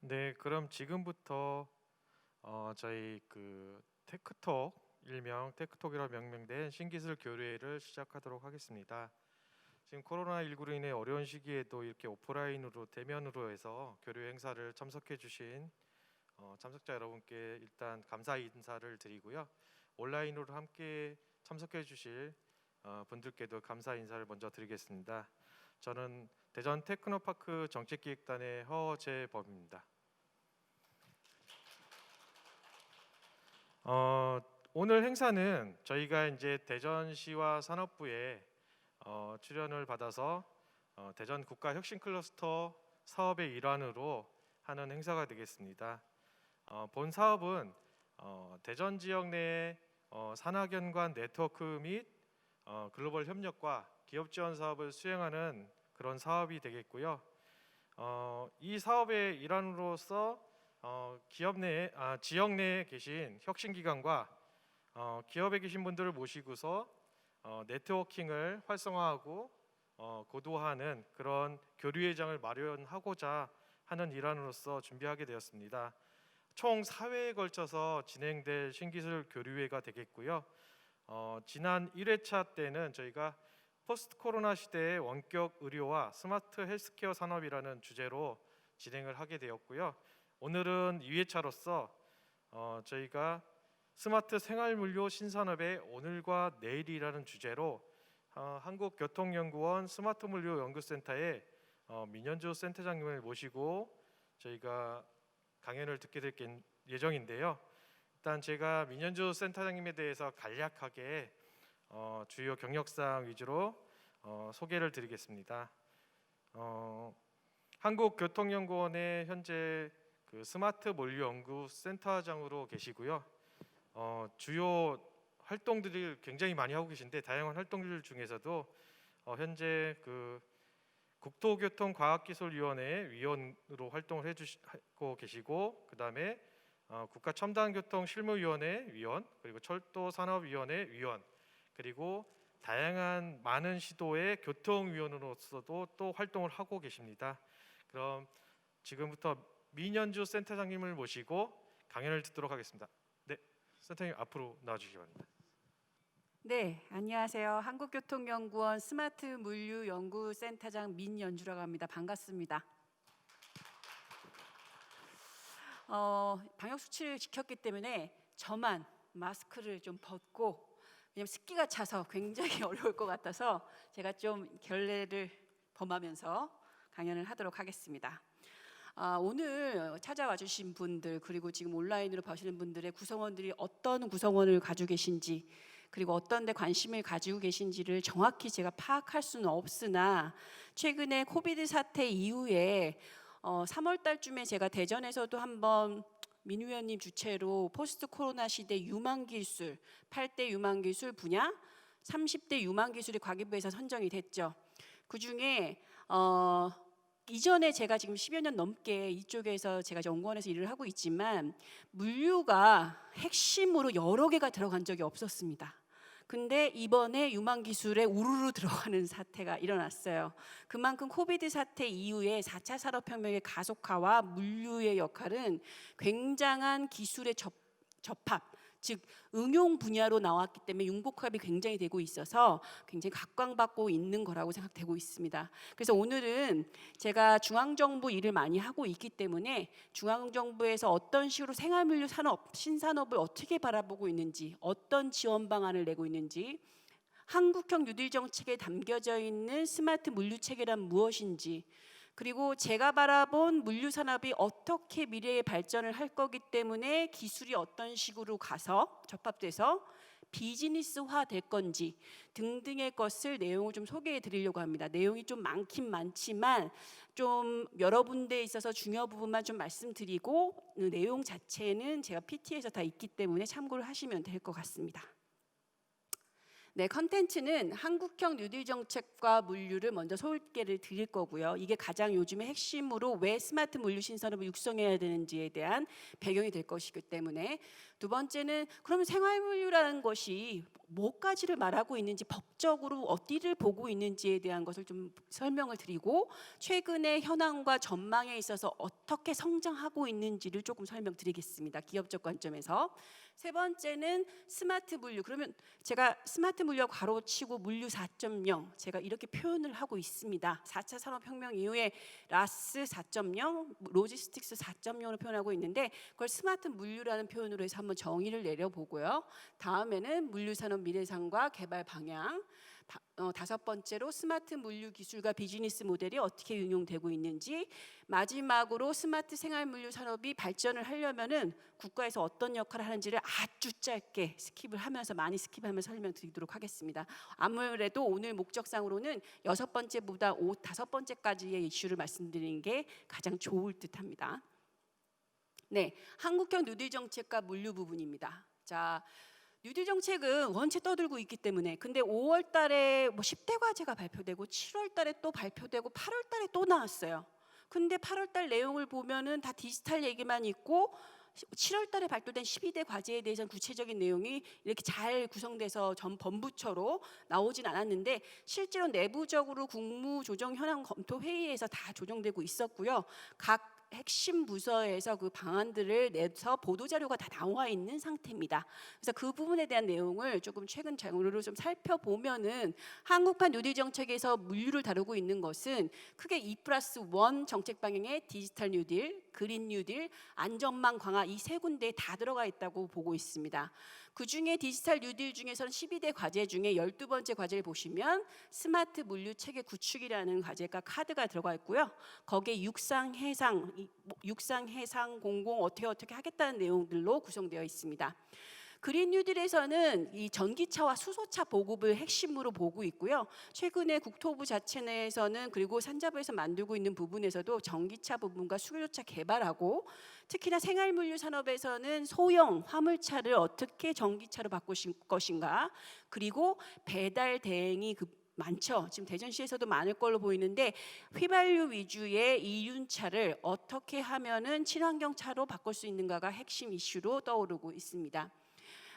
네, 그럼 지금부터 저희 테크톡, 일명 테크톡이라 명명된 신기술 교류회를 시작하도록 하겠습니다. 지금 코로나19로 인해 어려운 시기에도 이렇게 오프라인으로 대면으로 해서 교류 행사를 참석해 주신 참석자 여러분께 일단 감사 인사를 드리고요. 온라인으로 함께 참석해 주실 분들께도 감사 인사를 먼저 드리겠습니다. 저는 대전 테크노파크 정책기획단의 허재범입니다. 오늘 행사는 저희가 이제 대전시와 산업부에 출연을 받아서 대전 국가혁신클러스터 사업의 일환으로 하는 행사가 되겠습니다. 본 사업은 대전 지역 내 산학연관 네트워크 및 글로벌 협력과 기업 지원 사업을 수행하는 그런 사업이 되겠고요. 이 사업의 일환으로서 기업 내 지역 내에 계신 혁신기관과 기업에 계신 분들을 모시고서 네트워킹을 활성화하고 고도화하는 그런 교류회장을 마련하고자 하는 일환으로서 준비하게 되었습니다. 총 4회에 걸쳐서 진행될 신기술 교류회가 되겠고요. 지난 1회차 때는 저희가 포스트 코로나 시대의 원격 의료와 스마트 헬스케어 산업이라는 주제로 진행을 하게 되었고요. 오늘은 2회차로서 저희가 스마트 생활물류 신산업의 오늘과 내일이라는 주제로 한국교통연구원 스마트물류 연구센터의 민현주 센터장님을 모시고 저희가 강연을 듣게 될 예정인데요. 일단 제가 민현주 센터장님에 대해서 간략하게 주요 경력사항 위주로 소개를 드리겠습니다. 한국교통연구원의 현재 스마트 물류 연구 센터장으로 계시고요. 주요 활동들을 굉장히 많이 하고 계신데 다양한 활동들 중에서도 현재 국토교통과학기술위원회 위원으로 활동을 해주시고 계시고, 그 다음에 국가첨단교통실무위원회 위원, 그리고 철도산업위원회 위원, 그리고 다양한 많은 시도의 교통위원으로서도 또 활동을 하고 계십니다. 그럼 지금부터 민현주 센터장님을 모시고 강연을 듣도록 하겠습니다. 네, 센터님 앞으로 나와주시기 바랍니다. 네, 안녕하세요. 한국교통연구원 스마트물류연구센터장 민연주라고 합니다. 반갑습니다. 방역 수칙을 지켰기 때문에 저만 마스크를 좀 벗고, 왜냐면 습기가 차서 굉장히 어려울 것 같아서 제가 좀 결례를 범하면서 강연을 하도록 하겠습니다. 오늘 찾아와 주신 분들, 그리고 지금 온라인으로 보시는 분들의 구성원들이 어떤 구성원을 가지고 계신지, 그리고 어떤 데 관심을 가지고 계신지를 정확히 제가 파악할 수는 없으나, 최근에 코비드 사태 이후에 3월 달쯤에 제가 대전에서도 한번 민 의원님 주최로 포스트 코로나 시대 유망기술 8대 유망기술 분야 30대 유망기술이 과기부에서 선정이 됐죠. 그중에 이전에 제가 지금 10여 년 넘게 이쪽에서 제가 연구원에서 일을 하고 있지만 물류가 핵심으로 여러 개가 들어간 적이 없었습니다. 근데 이번에 유망기술에 우르르 들어가는 사태가 일어났어요. 그만큼 코비드 사태 이후에 4차 산업혁명의 가속화와 물류의 역할은 굉장한 기술의 접합, 즉 응용 분야로 나왔기 때문에 융복합이 굉장히 되고 있어서 굉장히 각광받고 있는 거라고 생각되고 있습니다. 그래서 오늘은 제가 중앙정부 일을 많이 하고 있기 때문에 중앙정부에서 어떤 식으로 생활물류 산업, 신산업을 어떻게 바라보고 있는지, 어떤 지원 방안을 내고 있는지, 한국형 뉴딜 정책에 담겨져 있는 스마트 물류 체계란 무엇인지, 그리고 제가 바라본 물류 산업이 어떻게 미래의 발전을 할 거기 때문에 기술이 어떤 식으로 가서 접합돼서 비즈니스화 될 건지 등등의 것을 내용을 좀 소개해 드리려고 합니다. 내용이 좀 많긴 많지만 좀 여러 군데에 있어서 중요 부분만 좀 말씀드리고, 내용 자체는 제가 PT에서 다 있기 때문에 참고를 하시면 될 것 같습니다. 네, 컨텐츠는 한국형 뉴딜 정책과 물류를 먼저 소개를 드릴 거고요. 이게 가장 요즘에 핵심으로 왜 스마트 물류 신산업을 육성해야 되는지에 대한 배경이 될 것이기 때문에, 두 번째는 그러면 생활물류라는 것이 뭐까지를 말하고 있는지, 법적으로 어디를 보고 있는지에 대한 것을 좀 설명을 드리고, 최근의 현황과 전망에 있어서 어떻게 성장하고 있는지를 조금 설명드리겠습니다. 기업적 관점에서. 세 번째는 스마트 물류. 그러면 제가 스마트 물류 괄호치고 물류 4.0 제가 이렇게 표현을 하고 있습니다. 4차 산업혁명 이후에 라스 4.0, 로지스틱스 4.0으로 표현하고 있는데, 그걸 스마트 물류라는 표현으로 해서 한번 정의를 내려보고요. 다음에는 물류산업 미래상과 개발 방향, 다섯 번째로 스마트 물류 기술과 비즈니스 모델이 어떻게 응용되고 있는지, 마지막으로 스마트 생활 물류 산업이 발전을 하려면은 국가에서 어떤 역할을 하는지를 아주 짧게 스킵을 하면서, 많이 스킵하면서 설명드리도록 하겠습니다. 아무래도 오늘 목적상으로는 6번째보다 5번째까지의 이슈를 말씀드리는 게 가장 좋을 듯합니다. 네, 한국형 뉴딜 정책과 물류 부분입니다. 자, 뉴딜 정책은 원체 떠들고 있기 때문에, 근데 5월 달에 10대 과제가 발표되고 7월 달에 또 발표되고 8월 달에 또 나왔어요. 근데 8월 달 내용을 보면은 다 디지털 얘기만 있고, 7월 달에 발표된 12대 과제에 대해서는 구체적인 내용이 이렇게 잘 구성돼서 전 본부처로 나오진 않았는데, 실제로 내부적으로 국무조정 현황 검토 회의에서 다 조정되고 있었고요. 각 핵심 부서에서 그 방안들을 내서 보도 자료가 다 나와 있는 상태입니다. 그래서 그 부분에 대한 내용을 조금 최근 자료로 좀 살펴보면은, 한국판 뉴딜 정책에서 물류를 다루고 있는 것은 크게 2+1 정책 방향의 디지털 뉴딜, 그린 뉴딜, 안전망 강화, 이 세 군데에 다 들어가 있다고 보고 있습니다. 그 중에 디지털 뉴딜 중에서는 12대 과제 중에 12번째 과제를 보시면 스마트 물류 체계 구축이라는 과제가 카드가 들어가 있고요. 거기에 육상, 해상, 공공 어떻게 하겠다는 내용들로 구성되어 있습니다. 그린 뉴딜에서는 이 전기차와 수소차 보급을 핵심으로 보고 있고요. 최근에 국토부 자체 내에서는, 그리고 산자부에서 만들고 있는 부분에서도 전기차 부분과 수소차 개발하고, 특히나 생활물류 산업에서는 소형 화물차를 어떻게 전기차로 바꾸실 것인가, 그리고 배달 대행이 많죠. 지금 대전시에서도 많을 걸로 보이는데, 휘발유 위주의 이륜차를 어떻게 하면은 친환경차로 바꿀 수 있는가가 핵심 이슈로 떠오르고 있습니다.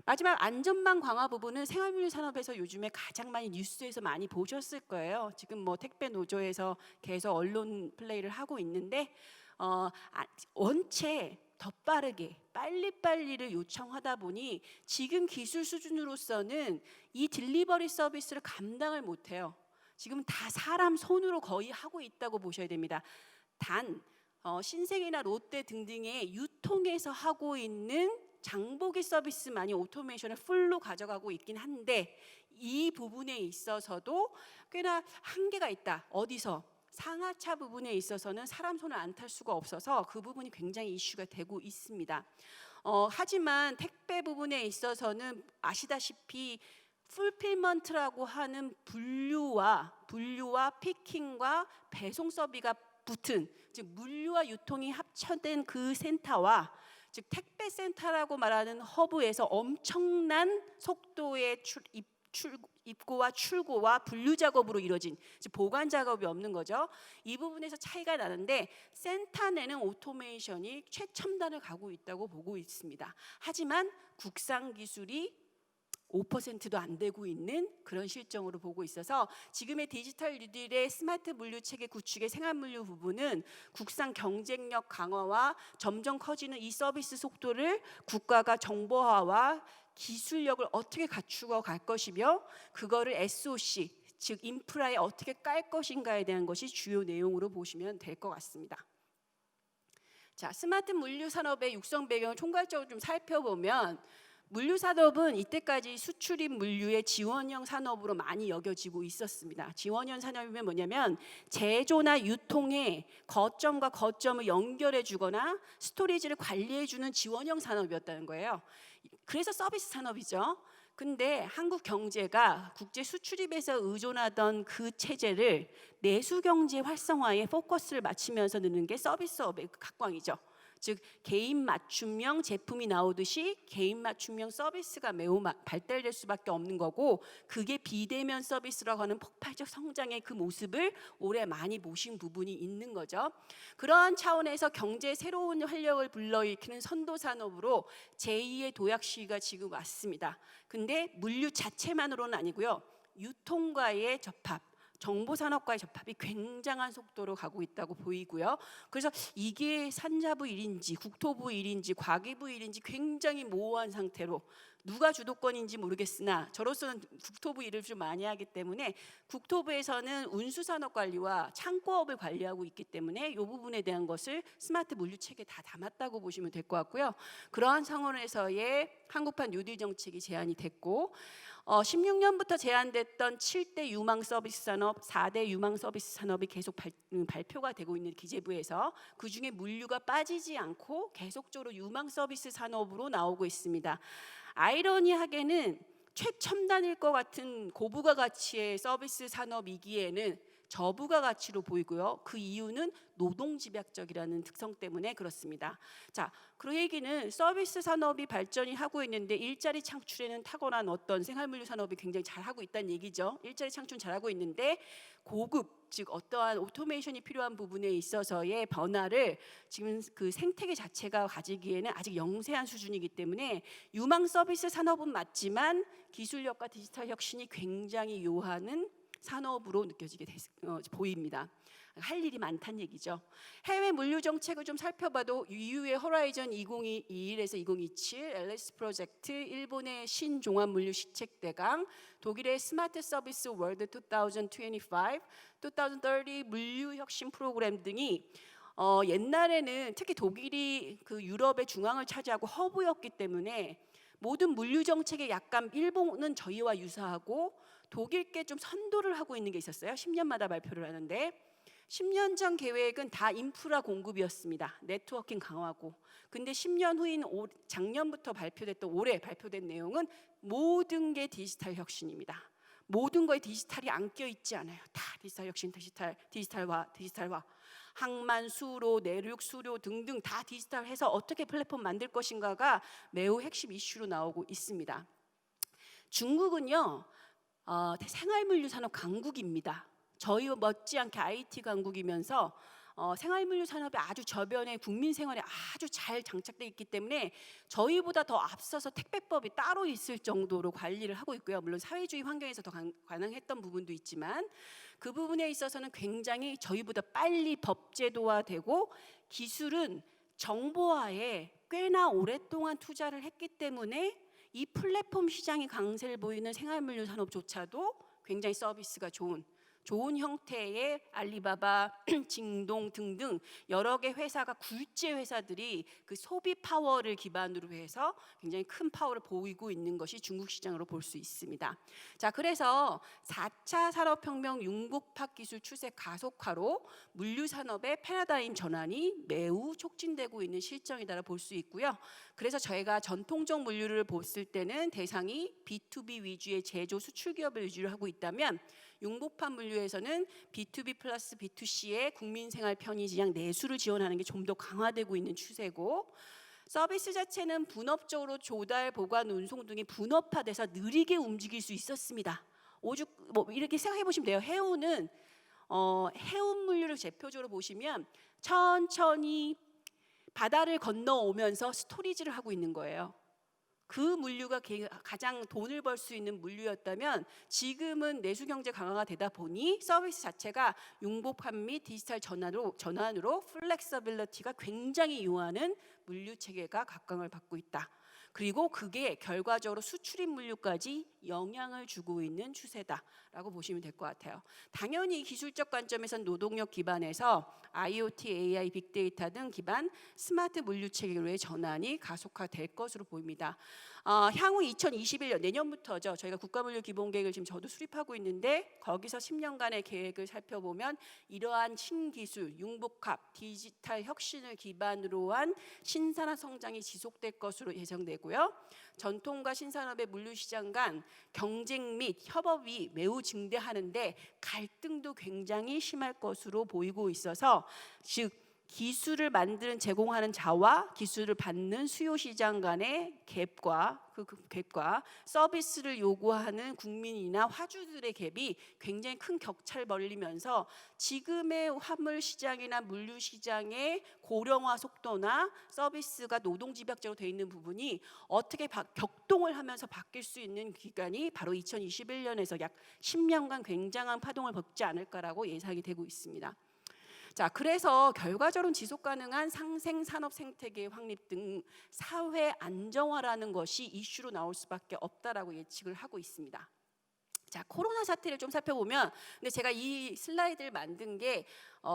마지막 안전망 강화 부분은 생활물류 산업에서 요즘에 가장 많이 뉴스에서 많이 보셨을 거예요. 지금 택배 노조에서 계속 언론 플레이를 하고 있는데, 원체 더 빠르게 빨리빨리를 요청하다 보니 지금 기술 수준으로서는 이 딜리버리 서비스를 감당을 못해요. 지금 다 사람 손으로 거의 하고 있다고 보셔야 됩니다. 단 신세계나 롯데 등등의 유통에서 하고 있는 장보기 서비스만이 오토메이션을 풀로 가져가고 있긴 한데, 이 부분에 있어서도 꽤나 한계가 있다. 어디서? 상하차 부분에 있어서는 사람 손을 안 탈 수가 없어서 그 부분이 굉장히 이슈가 되고 있습니다. 하지만 택배 부분에 있어서는 아시다시피 풀필먼트라고 하는 분류와 피킹과 배송 서비스가 붙은, 즉 물류와 유통이 합쳐된 그 센터와, 즉 택배 센터라고 말하는 허브에서 엄청난 속도의 입고와 출고와 분류 작업으로 이루어진, 즉 보관 작업이 없는 거죠. 이 부분에서 차이가 나는데, 센터 내는 오토메이션이 최첨단을 가고 있다고 보고 있습니다. 하지만 국산 기술이 5%도 안 되고 있는 그런 실정으로 보고 있어서, 지금의 디지털 뉴딜의 스마트 물류 체계 구축의 생활 물류 부분은 국산 경쟁력 강화와 점점 커지는 이 서비스 속도를 국가가 정보화와 기술력을 어떻게 갖추어 갈 것이며, 그거를 SOC, 즉 인프라에 어떻게 깔 것인가에 대한 것이 주요 내용으로 보시면 될 것 같습니다. 자, 스마트 물류 산업의 육성 배경을 총괄적으로 좀 살펴보면, 물류 산업은 이때까지 수출입 물류의 지원형 산업으로 많이 여겨지고 있었습니다. 지원형 산업이면 뭐냐면 제조나 유통의 거점과 거점을 연결해 주거나 스토리지를 관리해 주는 지원형 산업이었다는 거예요. 그래서 서비스 산업이죠. 근데 한국 경제가 국제 수출입에서 의존하던 그 체제를 내수 경제 활성화에 포커스를 맞추면서 넣는 게 서비스업의 각광이죠. 즉 개인 맞춤형 제품이 나오듯이 개인 맞춤형 서비스가 매우 발달될 수밖에 없는 거고, 그게 비대면 서비스라고 하는 폭발적 성장의 그 모습을 올해 많이 보신 부분이 있는 거죠. 그러한 차원에서 경제의 새로운 활력을 불러일으키는 선도 산업으로 제2의 도약 시기가 지금 왔습니다. 근데 물류 자체만으로는 아니고요. 유통과의 접합, 정보산업과의 접합이 굉장한 속도로 가고 있다고 보이고요. 그래서 이게 산자부 일인지 국토부 일인지 과기부 일인지 굉장히 모호한 상태로, 누가 주도권인지 모르겠으나 저로서는 국토부 일을 좀 많이 하기 때문에 국토부에서는 운수산업관리와 창고업을 관리하고 있기 때문에 이 부분에 대한 것을 스마트 물류체계에 다 담았다고 보시면 될 것 같고요. 그러한 상황에서의 한국판 뉴딜 정책이 제안이 됐고, 16년부터 제안됐던 7대 유망 서비스 산업, 4대 유망 서비스 산업이 계속 발표가 되고 있는 기재부에서 그중에 물류가 빠지지 않고 계속적으로 유망 서비스 산업으로 나오고 있습니다. 아이러니하게는 최첨단일 것 같은 고부가 가치의 서비스 산업이기에는 저부가 가치로 보이고요. 그 이유는 노동 집약적이라는 특성 때문에 그렇습니다. 자, 그 얘기는 서비스 산업이 발전이 하고 있는데 일자리 창출에는 탁월한 어떤 생활물류 산업이 굉장히 잘하고 있다는 얘기죠. 일자리 창출 잘하고 있는데 고급, 즉 어떠한 오토메이션이 필요한 부분에 있어서의 변화를 지금 그 생태계 자체가 가지기에는 아직 영세한 수준이기 때문에 유망 서비스 산업은 맞지만 기술력과 디지털 혁신이 굉장히 요하는 산업으로 느껴지게 보입니다. 할 일이 많다는 얘기죠. 해외 물류 정책을 좀 살펴봐도 EU의 호라이즌 2021에서 2027, LS 프로젝트, 일본의 신종합 물류 시책 대강, 독일의 스마트 서비스 월드 2025, 2030 물류 혁신 프로그램 등이 옛날에는 특히 독일이 그 유럽의 중앙을 차지하고 허브였기 때문에 모든 물류 정책에 약간 일본은 저희와 유사하고 독일께 좀 선도를 하고 있는 게 있었어요. 10년마다 발표를 하는데 10년 전 계획은 다 인프라 공급이었습니다. 네트워킹 강화고. 근데 10년 후인 작년부터 발표됐던 올해 발표된 내용은 모든 게 디지털 혁신입니다. 모든 거에 디지털이 안 껴있지 않아요. 다 디지털 혁신, 디지털화. 항만, 수로, 내륙, 수료 등등 다 디지털해서 어떻게 플랫폼 만들 것인가가 매우 핵심 이슈로 나오고 있습니다. 중국은요. 생활물류 산업 강국입니다. 저희와 못지않게 IT 강국이면서 생활물류 산업이 아주 저변에 국민 생활에 아주 잘 장착되어 있기 때문에 저희보다 더 앞서서 택배법이 따로 있을 정도로 관리를 하고 있고요. 물론 사회주의 환경에서 더 가능했던 부분도 있지만 그 부분에 있어서는 굉장히 저희보다 빨리 법제도화되고 기술은 정보화에 꽤나 오랫동안 투자를 했기 때문에 이 플랫폼 시장이 강세를 보이는 생활물류 산업조차도 굉장히 서비스가 좋은 형태의 알리바바, 징동 등등 여러 개 회사가 굴제 회사들이 그 소비 파워를 기반으로 해서 굉장히 큰 파워를 보이고 있는 것이 중국 시장으로 볼 수 있습니다. 자, 그래서 4차 산업혁명 융복합 기술 추세 가속화로 물류 산업의 패러다임 전환이 매우 촉진되고 있는 실정이다라 볼 수 있고요. 그래서 저희가 전통적 물류를 봤을 때는 대상이 B2B 위주의 제조 수출 기업을 위주로 하고 있다면 융복합 물류에서는 B2B 플러스 B2C의 국민생활 편의지향 내수를 지원하는 게 좀 더 강화되고 있는 추세고, 서비스 자체는 분업적으로 조달, 보관, 운송 등이 분업화돼서 느리게 움직일 수 있었습니다. 오죽 이렇게 생각해 보시면 돼요. 해운은 해운 물류를 대표적으로 보시면 천천히 바다를 건너오면서 스토리지를 하고 있는 거예요. 그 물류가 가장 돈을 벌 수 있는 물류였다면 지금은 내수 경제 강화가 되다 보니 서비스 자체가 융복합 및 디지털 전환으로 플렉서빌리티가 굉장히 요하는 물류 체계가 각광을 받고 있다. 그리고 그게 결과적으로 수출입 물류까지 영향을 주고 있는 추세다라고 보시면 될 것 같아요. 당연히 기술적 관점에선 노동력 기반에서 IoT, AI, 빅데이터 등 기반 스마트 물류 체계로의 전환이 가속화될 것으로 보입니다. 향후 2021년 내년부터죠. 저희가 국가물류 기본계획을 지금 저도 수립하고 있는데 거기서 10년간의 계획을 살펴보면 이러한 신기술, 융복합, 디지털 혁신을 기반으로 한 신산업 성장이 지속될 것으로 예상되고요. 전통과 신산업의 물류시장 간 경쟁 및 협업이 매우 증대하는데 갈등도 굉장히 심할 것으로 보이고 있어서 즉 기술을 만드는 제공하는 자와 기술을 받는 수요 시장 간의 갭과 그 갭과 서비스를 요구하는 국민이나 화주들의 갭이 굉장히 큰 격차를 벌리면서 지금의 화물 시장이나 물류 시장의 고령화 속도나 서비스가 노동 집약적으로 되어 있는 부분이 어떻게 격동을 하면서 바뀔 수 있는 기간이 바로 2021년에서 약 10년간 굉장한 파동을 겪지 않을까라고 예상이 되고 있습니다. 자, 그래서 결과적으로 지속 가능한 상생 산업 생태계 확립 등 사회 안정화라는 것이 이슈로 나올 수밖에 없다라고 예측을 하고 있습니다. 자, 코로나 사태를 좀 살펴보면, 근데 제가 이 슬라이드를 만든 게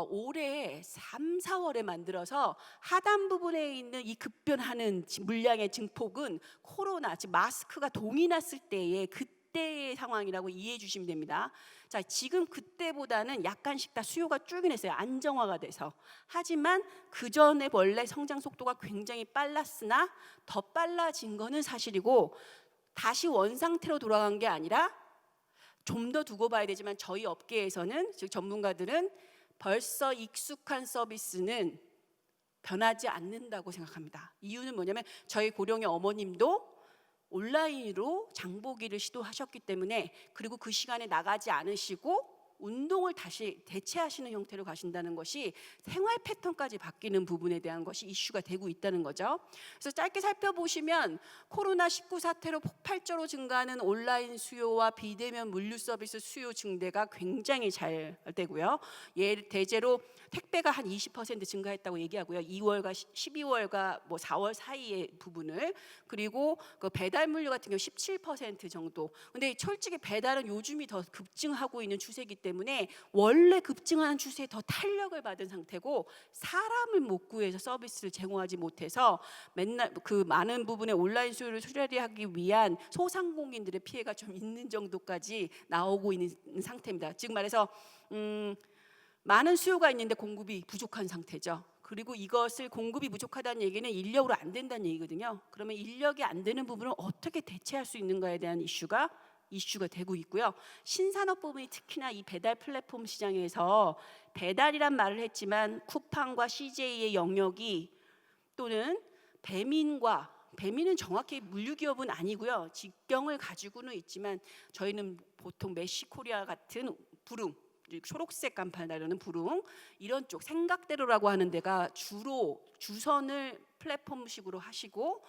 올해 3, 4월에 만들어서 하단 부분에 있는 이 급변하는 물량의 증폭은 코로나, 즉 마스크가 동이 났을 때의 그때의 상황이라고 이해해 주시면 됩니다. 자, 지금 그때보다는 약간씩 다 수요가 줄긴 했어요. 안정화가 돼서. 하지만 그 전에 원래 성장 속도가 굉장히 빨랐으나 더 빨라진 거는 사실이고, 다시 원상태로 돌아간 게 아니라 좀 더 두고 봐야 되지만 저희 업계에서는, 즉 전문가들은 벌써 익숙한 서비스는 변하지 않는다고 생각합니다. 이유는 뭐냐면 저희 고령의 어머님도 온라인으로 장보기를 시도하셨기 때문에, 그리고 그 시간에 나가지 않으시고 운동을 다시 대체하시는 형태로 가신다는 것이 생활 패턴까지 바뀌는 부분에 대한 것이 이슈가 되고 있다는 거죠. 그래서 짧게 살펴보시면 코로나19 사태로 폭발적으로 증가하는 온라인 수요와 비대면 물류 서비스 수요 증대가 굉장히 잘 되고요. 대체로 택배가 한 20% 증가했다고 얘기하고요. 2월과 12월과 뭐 4월 사이의 부분을, 그리고 그 배달 물류 같은 경우 17% 정도. 근데 솔직히 배달은 요즘이 더 급증하고 있는 추세이기 때문에 원래 급증하는 추세에 더 탄력을 받은 상태고, 사람을 못 구해서 서비스를 제공하지 못해서 맨날 그 많은 부분의 온라인 수요를 수렴하기 위한 소상공인들의 피해가 좀 있는 정도까지 나오고 있는 상태입니다. 즉 말해서 많은 수요가 있는데 공급이 부족한 상태죠. 그리고 이것을 공급이 부족하다는 얘기는 인력으로 안 된다는 얘기거든요. 그러면 인력이 안 되는 부분을 어떻게 대체할 수 있는가에 대한 이슈가 되고 있고요. 신산업 부분이 특히나 이 배달 플랫폼 시장에서 배달이란 말을 했지만 쿠팡과 CJ의 영역이, 또는 배민은 정확히 물류기업은 아니고요. 직경을 가지고는 있지만 저희는 보통 메시코리아 같은 부릉, 초록색 간판 다루는 부릉, 이런 쪽 생각대로라고 하는 데가 주로 주선을 플랫폼식으로 하시고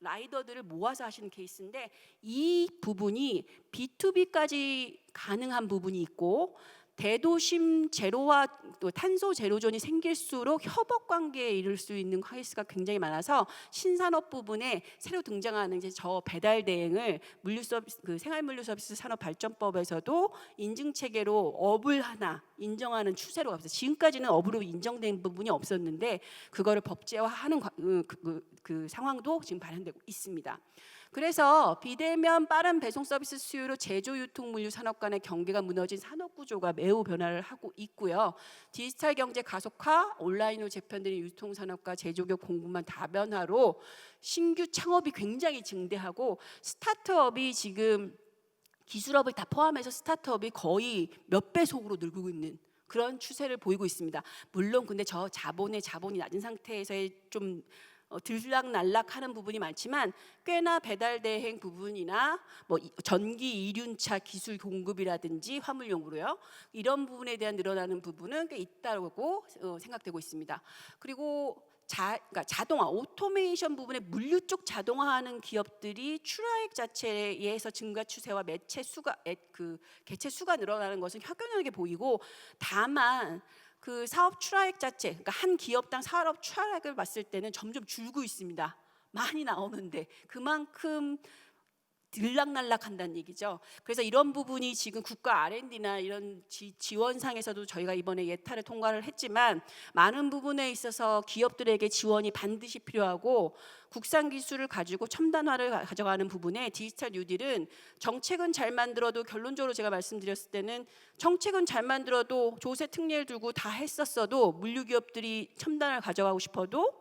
라이더들을 모아서 하시는 케이스인데, 이 부분이 B2B까지 가능한 부분이 있고, 대도심 제로와 또 탄소 제로존이 생길수록 협업 관계에 이를 수 있는 케이스가 굉장히 많아서 신산업 부분에 새로 등장하는 이제 저 배달 대행을 물류 서비스, 그 생활 물류 서비스 산업 발전법에서도 인증 체계로 업을 하나 인정하는 추세로 가서, 지금까지는 업으로 인정된 부분이 없었는데 그거를 법제화하는 그 상황도 지금 발현되고 있습니다. 그래서 비대면 빠른 배송 서비스 수요로 제조 유통 물류 산업 간의 경계가 무너진 산업 구조가 매우 변화를 하고 있고요. 디지털 경제 가속화, 온라인으로 재편되는 유통 산업과 제조nghiệp 공급망 다변화로 신규 창업이 굉장히 증대하고, 스타트업이 지금 기술업을 다 포함해서 스타트업이 거의 몇 배속으로 늘고 있는 그런 추세를 보이고 있습니다. 물론 근데 저 자본이 낮은 상태에서의 좀 들락날락하는 부분이 많지만, 꽤나 배달 대행 부분이나 뭐 전기 이륜차 기술 공급이라든지 화물용으로요, 이런 부분에 대한 늘어나는 부분은 꽤 있다고 생각되고 있습니다. 그리고 그러니까 자동화, 오토메이션 부분에 물류 쪽 자동화하는 기업들이 출하액 자체에서 증가 추세와 개체 수가 늘어나는 것은 확연하게 보이고, 다만 그 사업 출하액 자체, 그러니까 한 기업당 사업 출하액을 봤을 때는 점점 줄고 있습니다. 많이 나오는데 그만큼 들락날락한다는 얘기죠. 그래서 이런 부분이 지금 국가 R&D나 이런 지원상에서도 저희가 이번에 예타를 통과를 했지만, 많은 부분에 있어서 기업들에게 지원이 반드시 필요하고, 국산 기술을 가지고 첨단화를 가져가는 부분에 디지털 뉴딜은 정책은 잘 만들어도, 결론적으로 제가 말씀드렸을 때는 정책은 잘 만들어도 조세 특례를 두고 다 했었어도 물류 기업들이 첨단을 가져가고 싶어도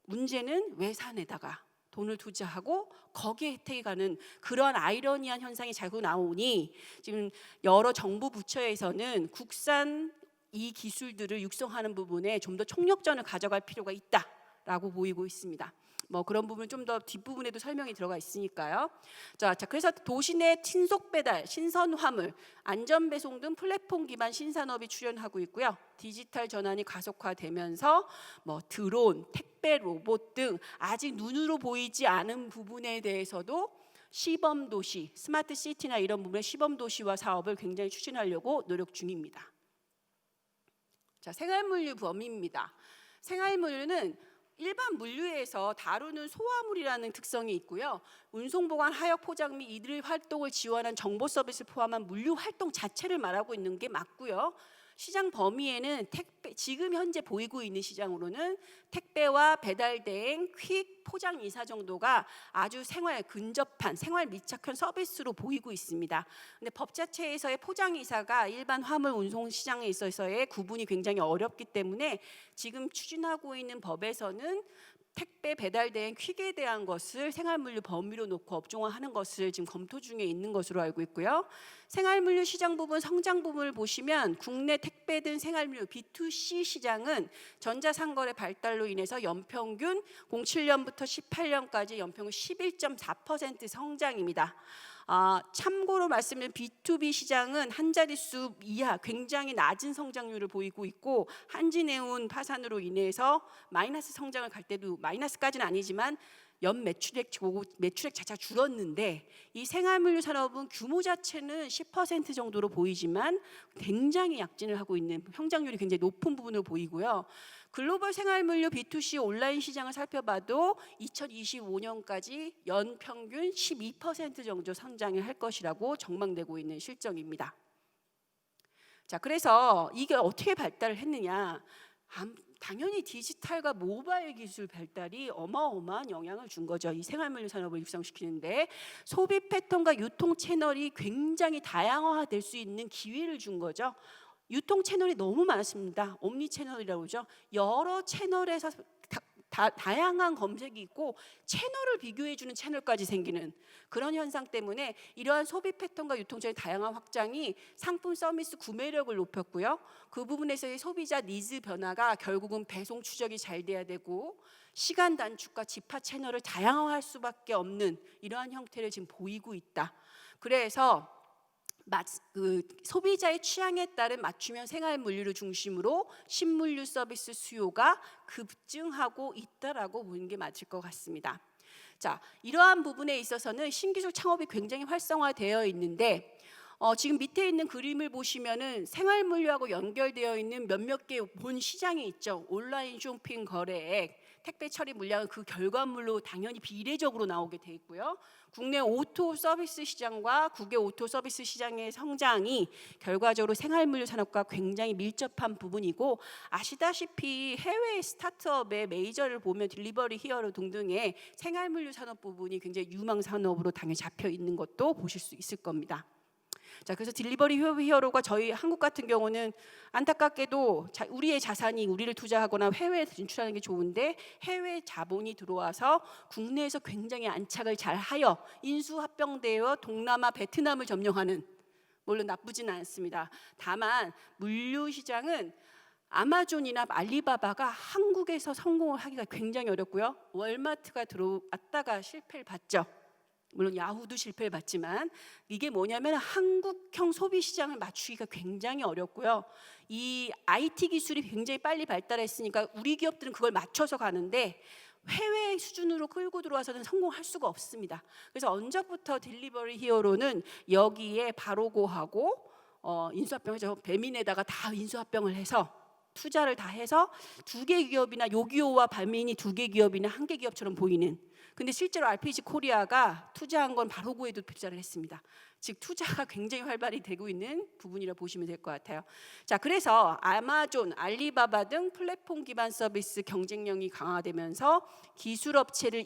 문제는 외산에다가 돈을 투자하고 거기에 혜택이 가는 그런 아이러니한 현상이 자꾸 나오니, 지금 여러 정부 부처에서는 국산 이 기술들을 육성하는 부분에 좀 더 총력전을 가져갈 필요가 있다라고 보이고 있습니다. 뭐 그런 부분 좀 더 뒷부분에도 설명이 들어가 있으니까요. 자, 그래서 도시 내 신속 배달, 신선 화물, 안전 배송 등 플랫폼 기반 신산업이 출현하고 있고요. 디지털 전환이 가속화되면서 뭐 드론, 택배 로봇 등 아직 눈으로 보이지 않은 부분에 대해서도 시범 도시, 스마트 시티나 이런 부분의 시범 도시화 사업을 굉장히 추진하려고 노력 중입니다. 자, 생활물류 범위입니다. 생활물류는 일반 물류에서 다루는 소화물이라는 특성이 있고요. 운송, 보관, 하역, 포장 및 이들 활동을 지원한 정보 서비스를 포함한 물류 활동 자체를 말하고 있는 게 맞고요. 시장 범위에는 지금 현재 보이고 있는 시장으로는 택배와 배달 대행, 퀵, 포장 이사 정도가 아주 생활 근접한, 생활 밀착한 서비스로 보이고 있습니다. 근데 법 자체에서의 포장 이사가 일반 화물 운송 시장에 있어서의 구분이 굉장히 어렵기 때문에 지금 추진하고 있는 법에서는 택배 배달 대행 퀵에 대한 것을 생활물류 범위로 놓고 업종화하는 것을 지금 검토 중에 있는 것으로 알고 있고요. 생활물류 시장 부분 성장 부분을 보시면 국내 택배 등 생활물류 B2C 시장은 전자상거래 발달로 인해서 연평균 07년부터 18년까지 연평균 11.4% 성장입니다. 참고로 말씀드리면 B2B 시장은 한 자릿수 이하 굉장히 낮은 성장률을 보이고 있고 한진해운 파산으로 인해서 마이너스 성장을 갈 때도 마이너스까지는 아니지만 연 매출액 자체가 줄었는데 이 생활물류 산업은 규모 자체는 10% 정도로 보이지만 굉장히 약진을 하고 있는 성장률이 굉장히 높은 부분으로 보이고요. 글로벌 생활물류 B2C 온라인 시장을 살펴봐도 2025년까지 연평균 12% 정도 성장을 할 것이라고 전망되고 있는 실정입니다. 자, 그래서 이게 어떻게 발달을 했느냐? 당연히 디지털과 모바일 기술 발달이 어마어마한 영향을 준 거죠. 이 생활물류 산업을 육성시키는데 소비 패턴과 유통 채널이 굉장히 다양화될 수 있는 기회를 준 거죠. 유통 채널이 너무 많습니다. 옴니 채널이라고 그러죠. 여러 채널에서 다양한 검색이 있고 채널을 비교해주는 채널까지 생기는 그런 현상 때문에 이러한 소비 패턴과 유통 채널의 다양한 확장이 상품 서비스 구매력을 높였고요. 그 부분에서의 소비자 니즈 변화가 결국은 배송 추적이 잘 돼야 되고 시간 단축과 집합 채널을 다양화할 수밖에 없는 이러한 형태를 지금 보이고 있다. 그래서 소비자의 취향에 따른 맞춤형 생활물류를 중심으로 신물류 서비스 수요가 급증하고 있다라고 보는 게 맞을 것 같습니다. 자, 이러한 부분에 있어서는 신기술 창업이 굉장히 활성화되어 있는데 지금 밑에 있는 그림을 보시면은 생활물류하고 연결되어 있는 몇몇 개 본 시장이 있죠. 온라인 쇼핑 거래액, 택배 처리 물량은 그 결과물로 당연히 비례적으로 나오게 돼 있고요. 국내 오토 서비스 시장과 국외 오토 서비스 시장의 성장이 결과적으로 생활물류 산업과 굉장히 밀접한 부분이고 아시다시피 해외 스타트업의 메이저를 보면 딜리버리 히어로 등등의 생활물류 산업 부분이 굉장히 유망 산업으로 당연히 잡혀 있는 것도 보실 수 있을 겁니다. 자, 그래서 딜리버리 히어로가 저희 한국 같은 경우는 안타깝게도 우리의 자산이 우리를 투자하거나 해외에 진출하는 게 좋은데 해외 자본이 들어와서 국내에서 굉장히 안착을 잘하여 인수합병되어 동남아 베트남을 점령하는 물론 나쁘지는 않습니다. 다만 물류 시장은 아마존이나 알리바바가 한국에서 성공을 하기가 굉장히 어렵고요. 월마트가 들어왔다가 실패를 봤죠. 물론 야후도 실패를 봤지만 이게 뭐냐면 한국형 소비 시장을 맞추기가 굉장히 어렵고요. 이 IT 기술이 굉장히 빨리 발달했으니까 우리 기업들은 그걸 맞춰서 가는데 해외 수준으로 끌고 들어와서는 성공할 수가 없습니다. 그래서 언제부터 딜리버리 히어로는 여기에 바로고하고 인수합병해서 배민에다가 다 인수합병을 해서 투자를 다 해서 두 개 기업이나 요기요와 발민이 두 개 기업이나 한 개 기업처럼 보이는 근데 실제로 RPG 코리아가 투자한 건 바로고에도 투자를 했습니다. 즉 투자가 굉장히 활발히 되고 있는 부분이라고 보시면 될 것 같아요. 자, 그래서 아마존, 알리바바 등 플랫폼 기반 서비스 경쟁력이 강화되면서 기술 업체를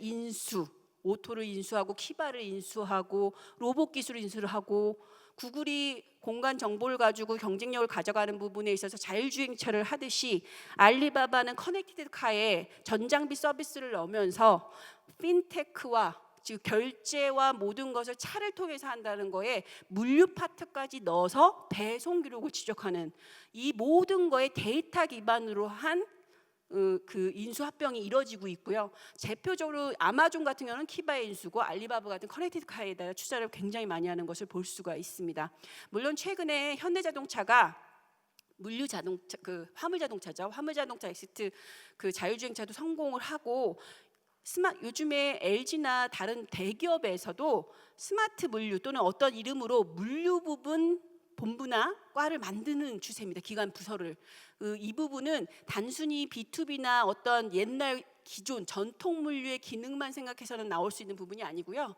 오토를 인수하고 키바를 인수하고 로봇 기술을 인수를 하고 구글이 공간 정보를 가지고 경쟁력을 가져가는 부분에 있어서 자율주행차를 하듯이 알리바바는 커넥티드 카에 전장비 서비스를 넣으면서 핀테크와 즉 결제와 모든 것을 차를 통해서 한다는 거에 물류 파트까지 넣어서 배송 기록을 지적하는 이 모든 거에 데이터 기반으로 한 그 인수 합병이 이루어지고 있고요. 대표적으로 아마존 같은 경우는 키바의 인수고 알리바바 같은 커넥티드 카에다 투자를 굉장히 많이 하는 것을 볼 수가 있습니다. 물론 최근에 현대자동차가 물류 자동차 화물 자동차죠. 화물 자동차 엑시트 그 자율주행차도 성공을 하고 요즘에 LG나 다른 대기업에서도 스마트 물류 또는 어떤 이름으로 물류 부분 본부나 과를 만드는 추세입니다. 기관 부서를. 이 부분은 단순히 B2B나 어떤 옛날 기존 전통 물류의 기능만 생각해서는 나올 수 있는 부분이 아니고요.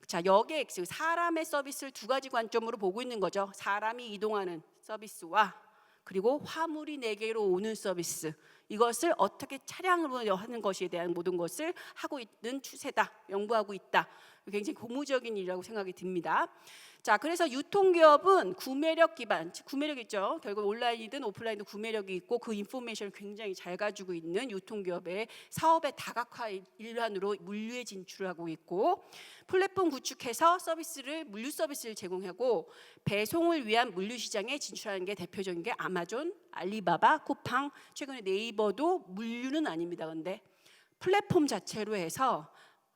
자, 여객, 즉 사람의 서비스를 두 가지 관점으로 보고 있는 거죠. 사람이 이동하는 서비스와 그리고 화물이 내게로 오는 서비스. 이것을 어떻게 차량으로 하는 것에 대한 모든 것을 하고 있는 추세다. 연구하고 있다. 굉장히 고무적인 일이라고 생각이 듭니다. 자, 그래서 유통기업은 구매력 기반, 구매력 있죠. 결국 온라인이든 오프라인도 구매력이 있고 그 인포메이션을 굉장히 잘 가지고 있는 유통기업의 사업의 다각화 일환으로 물류에 진출을 하고 있고 플랫폼 구축해서 물류 서비스를 제공하고 배송을 위한 물류 시장에 진출하는 게 대표적인 게 아마존, 알리바바, 쿠팡, 최근에 네이버도 물류는 아닙니다. 근데 플랫폼 자체로 해서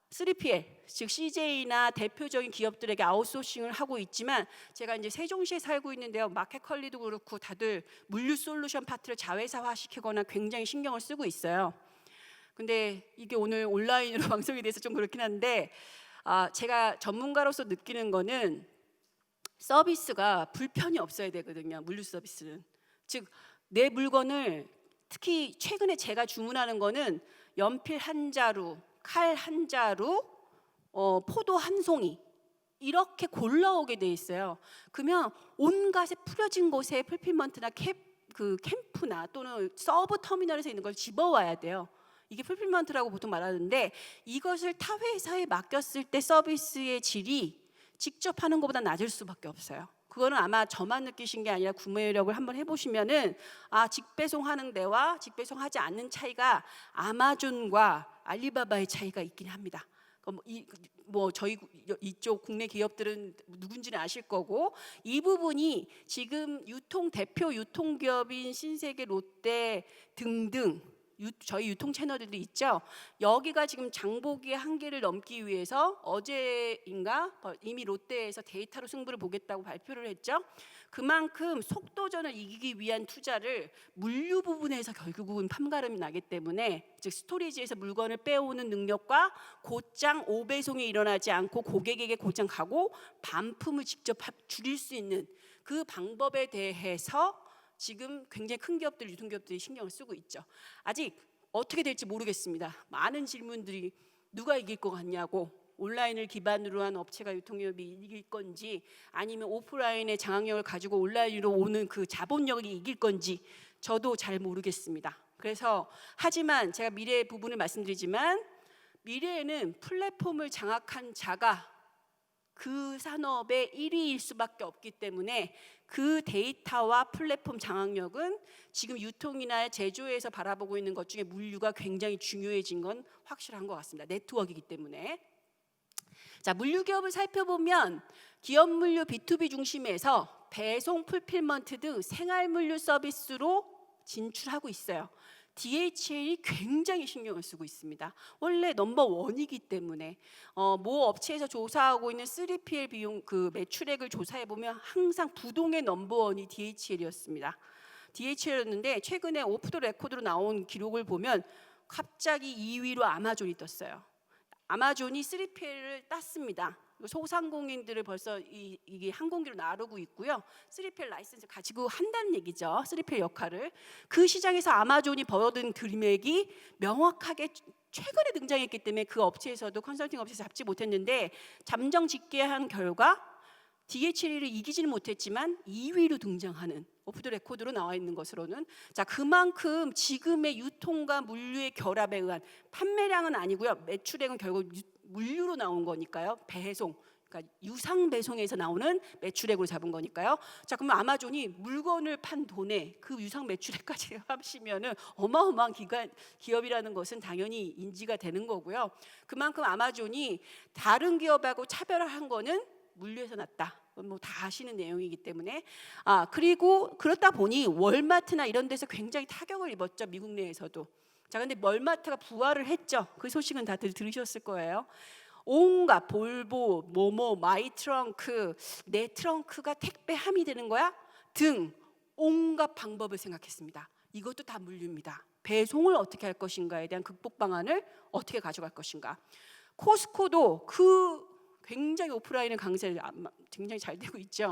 3PL, 즉 CJ나 대표적인 기업들에게 아웃소싱을 하고 있지만 제가 이제 세종시에 살고 있는데요. 마켓컬리도 그렇고 다들 물류 솔루션 파트를 자회사화 시키거나 굉장히 신경을 쓰고 있어요. 근데 이게 오늘 온라인으로 방송이 돼서 좀 그렇긴 한데 제가 전문가로서 느끼는 거는 서비스가 불편이 없어야 되거든요. 물류 서비스는. 즉 내 물건을 특히 최근에 제가 주문하는 거는 연필 한 자루, 칼 한 자루, 포도 한 송이 이렇게 골라오게 돼 있어요. 그러면 온갖에 뿌려진 곳에 풀필먼트나 캠프나 또는 서브 터미널에서 있는 걸 집어와야 돼요. 이게 풀필먼트라고 보통 말하는데 이것을 타 회사에 맡겼을 때 서비스의 질이 직접 하는 것보다 낮을 수밖에 없어요. 그거는 아마 저만 느끼신 게 아니라 구매력을 한번 해보시면은 직배송하는 데와 직배송하지 않는 차이가 아마존과 알리바바의 차이가 있긴 합니다. 저희 이쪽 국내 기업들은 누군지는 아실 거고 이 부분이 지금 대표 유통기업인 신세계, 롯데 등등 저희 유통 채널들도 있죠. 여기가 지금 장보기의 한계를 넘기 위해서 어제인가 이미 롯데에서 데이터로 승부를 보겠다고 발표를 했죠. 그만큼 속도전을 이기기 위한 투자를 물류 부분에서 결국은 판가름이 나기 때문에 즉 스토리지에서 물건을 빼오는 능력과 곧장 오배송이 일어나지 않고 고객에게 곧장 가고 반품을 직접 줄일 수 있는 그 방법에 대해서 지금 굉장히 큰 기업들, 유통기업들이 신경을 쓰고 있죠. 아직 어떻게 될지 모르겠습니다. 많은 질문들이 누가 이길 것 같냐고, 온라인을 기반으로 한 업체가 유통기업이 이길 건지 아니면 오프라인의 장악력을 가지고 온라인으로 오는 그 자본력이 이길 건지 저도 잘 모르겠습니다. 그래서 하지만 제가 미래의 부분을 말씀드리지만 미래에는 플랫폼을 장악한 자가 그 산업의 1위일 수밖에 없기 때문에 그 데이터와 플랫폼 장악력은 지금 유통이나 제조에서 바라보고 있는 것 중에 물류가 굉장히 중요해진 건 확실한 것 같습니다. 네트워크이기 때문에. 자, 물류 기업을 살펴보면 기업 물류 B2B 중심에서 배송, 풀필먼트 등 생활 물류 서비스로 진출하고 있어요. DHL이 굉장히 신경을 쓰고 있습니다. 원래 넘버 원이기 때문에 모 업체에서 조사하고 있는 3PL 비용 매출액을 조사해 보면 항상 부동의 넘버 원이 DHL이었습니다. DHL이었는데 최근에 오프 더 레코드로 나온 기록을 보면 갑자기 2위로 아마존이 떴어요. 아마존이 3PL을 땄습니다. 소상공인들을 벌써 이게 항공기로 나르고 있고요. 3PL 라이센스를 가지고 한다는 얘기죠. 3PL 역할을. 그 시장에서 아마존이 벌어든 금액이 명확하게 최근에 등장했기 때문에 그 업체에서도 컨설팅 업체에서 잡지 못했는데 잠정 집계한 결과 DHL을 이기지는 못했지만 2위로 등장하는 오프 더 레코드로 나와 있는 것으로는 자 그만큼 지금의 유통과 물류의 결합에 의한 판매량은 아니고요. 매출액은 결국 물류로 나온 거니까요. 배송 그러니까 유상 배송에서 나오는 매출액으로 잡은 거니까요. 자, 그러면 아마존이 물건을 판 돈에 그 유상 매출액까지 합치면은 어마어마한 기업이라는 것은 당연히 인지가 되는 거고요. 그만큼 아마존이 다른 기업하고 차별화한 거는 물류에서 났다. 뭐 다 아시는 내용이기 때문에 그리고 그렇다 보니 월마트나 이런 데서 굉장히 타격을 입었죠. 미국 내에서도. 자, 근데 월마트가 부활을 했죠. 그 소식은 다들 들으셨을 거예요. 온갖 볼보, 모모, 마이 트렁크, 내 트렁크가 택배 함이 되는 거야? 등 온갖 방법을 생각했습니다. 이것도 다 물류입니다. 배송을 어떻게 할 것인가에 대한 극복 방안을 어떻게 가져갈 것인가. 코스코도 그 굉장히 오프라인의 강세를 굉장히 잘 되고 있죠.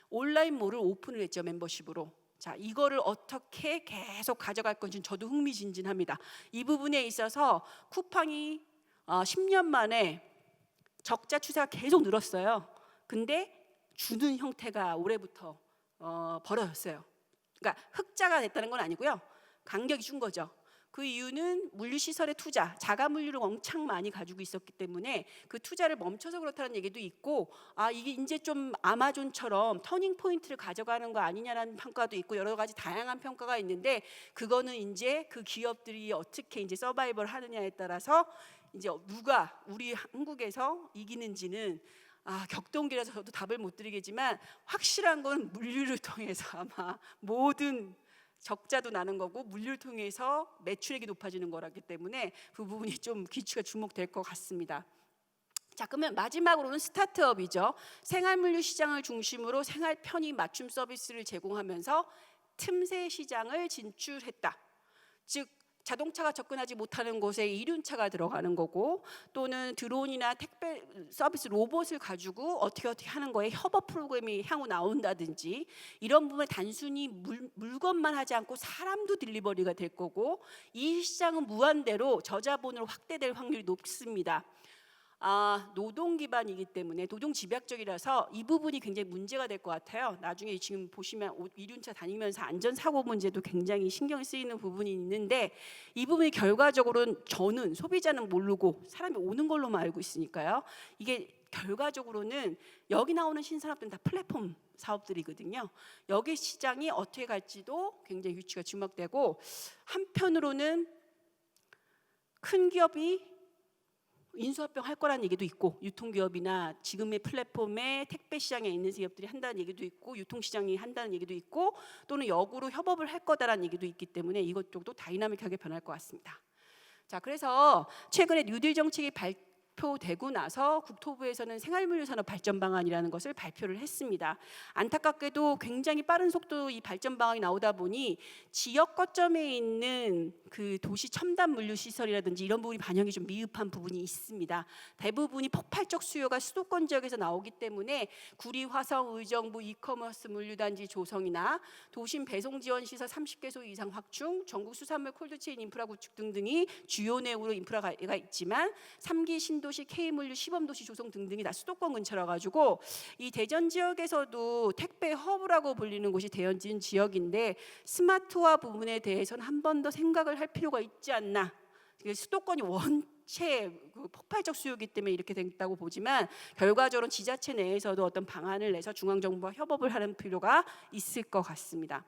온라인몰을 오픈을 했죠. 멤버십으로. 자, 이거를 어떻게 계속 가져갈 건지 저도 흥미진진합니다. 이 부분에 있어서 쿠팡이 10년 만에 적자 추세가 계속 늘었어요. 근데 주는 형태가 올해부터 벌어졌어요. 그러니까 흑자가 됐다는 건 아니고요. 간격이 준 거죠. 그 이유는 물류시설의 투자, 자가 물류를 엄청 많이 가지고 있었기 때문에 그 투자를 멈춰서 그렇다는 얘기도 있고, 이게 이제 좀 아마존처럼 터닝 포인트를 가져가는 거 아니냐라는 평가도 있고 여러 가지 다양한 평가가 있는데, 그거는 이제 그 기업들이 어떻게 이제 서바이벌 하느냐에 따라서 이제 누가 우리 한국에서 이기는지는 격동기라서 저도 답을 못 드리겠지만, 확실한 건 물류를 통해서 아마 모든 적자도 나는 거고 물류를 통해서 매출액이 높아지는 거라기 때문에 그 부분이 좀 귀추가 주목될 것 같습니다. 자, 그러면 마지막으로는 스타트업이죠. 생활물류 시장을 중심으로 생활 편의 맞춤 서비스를 제공하면서 틈새 시장을 진출했다. 즉 자동차가 접근하지 못하는 곳에 이륜차가 들어가는 거고, 또는 드론이나 택배 서비스 로봇을 가지고 어떻게 하는 거에 협업 프로그램이 향후 나온다든지, 이런 부분에 단순히 물건만 하지 않고 사람도 딜리버리가 될 거고, 이 시장은 무한대로 저자본으로 확대될 확률이 높습니다. 노동 기반이기 때문에 노동 집약적이라서 이 부분이 굉장히 문제가 될 것 같아요. 나중에 지금 보시면 이륜차 다니면서 안전사고 문제도 굉장히 신경 쓰이는 부분이 있는데, 이 부분이 결과적으로는 저는 소비자는 모르고 사람이 오는 걸로만 알고 있으니까요. 이게 결과적으로는 여기 나오는 신산업들은 다 플랫폼 사업들이거든요. 여기 시장이 어떻게 갈지도 굉장히 유치가 주목되고, 한편으로는 큰 기업이 인수합병 할 거라는 얘기도 있고, 유통기업이나 지금의 플랫폼에 택배 시장에 있는 기업들이 한다는 얘기도 있고, 유통시장이 한다는 얘기도 있고, 또는 역으로 협업을 할 거다라는 얘기도 있기 때문에 이것 쪽도 다이나믹하게 변할 것 같습니다. 자, 그래서 최근에 뉴딜 정책이 발표되고 나서 국토부에서는 생활물류 산업 발전 방안이라는 것을 발표를 했습니다. 안타깝게도 굉장히 빠른 속도 이 발전 방안이 나오다 보니 지역 거점에 있는 그 도시 첨단 물류 시설이라든지 이런 부분이 반영이 좀 미흡한 부분이 있습니다. 대부분이 폭발적 수요가 수도권 지역에서 나오기 때문에 구리, 화성, 의정부 이커머스 물류단지 조성이나 도심 배송 지원 시설 30개소 이상 확충, 전국 수산물 콜드체인 인프라 구축 등등이 주요 내용으로 인프라가 있지만 3기 신도시 K물류 시범도시 조성 등등이 다 수도권 근처라 가지고, 이 대전 지역에서도 택배 허브라고 불리는 곳이 대전 지역인데 스마트화 부분에 대해서는 한 번 더 생각을 할 필요가 있지 않나. 수도권이 원체 폭발적 수요이기 때문에 이렇게 됐다고 보지만, 결과적으로 지자체 내에서도 어떤 방안을 내서 중앙정부와 협업을 하는 필요가 있을 것 같습니다.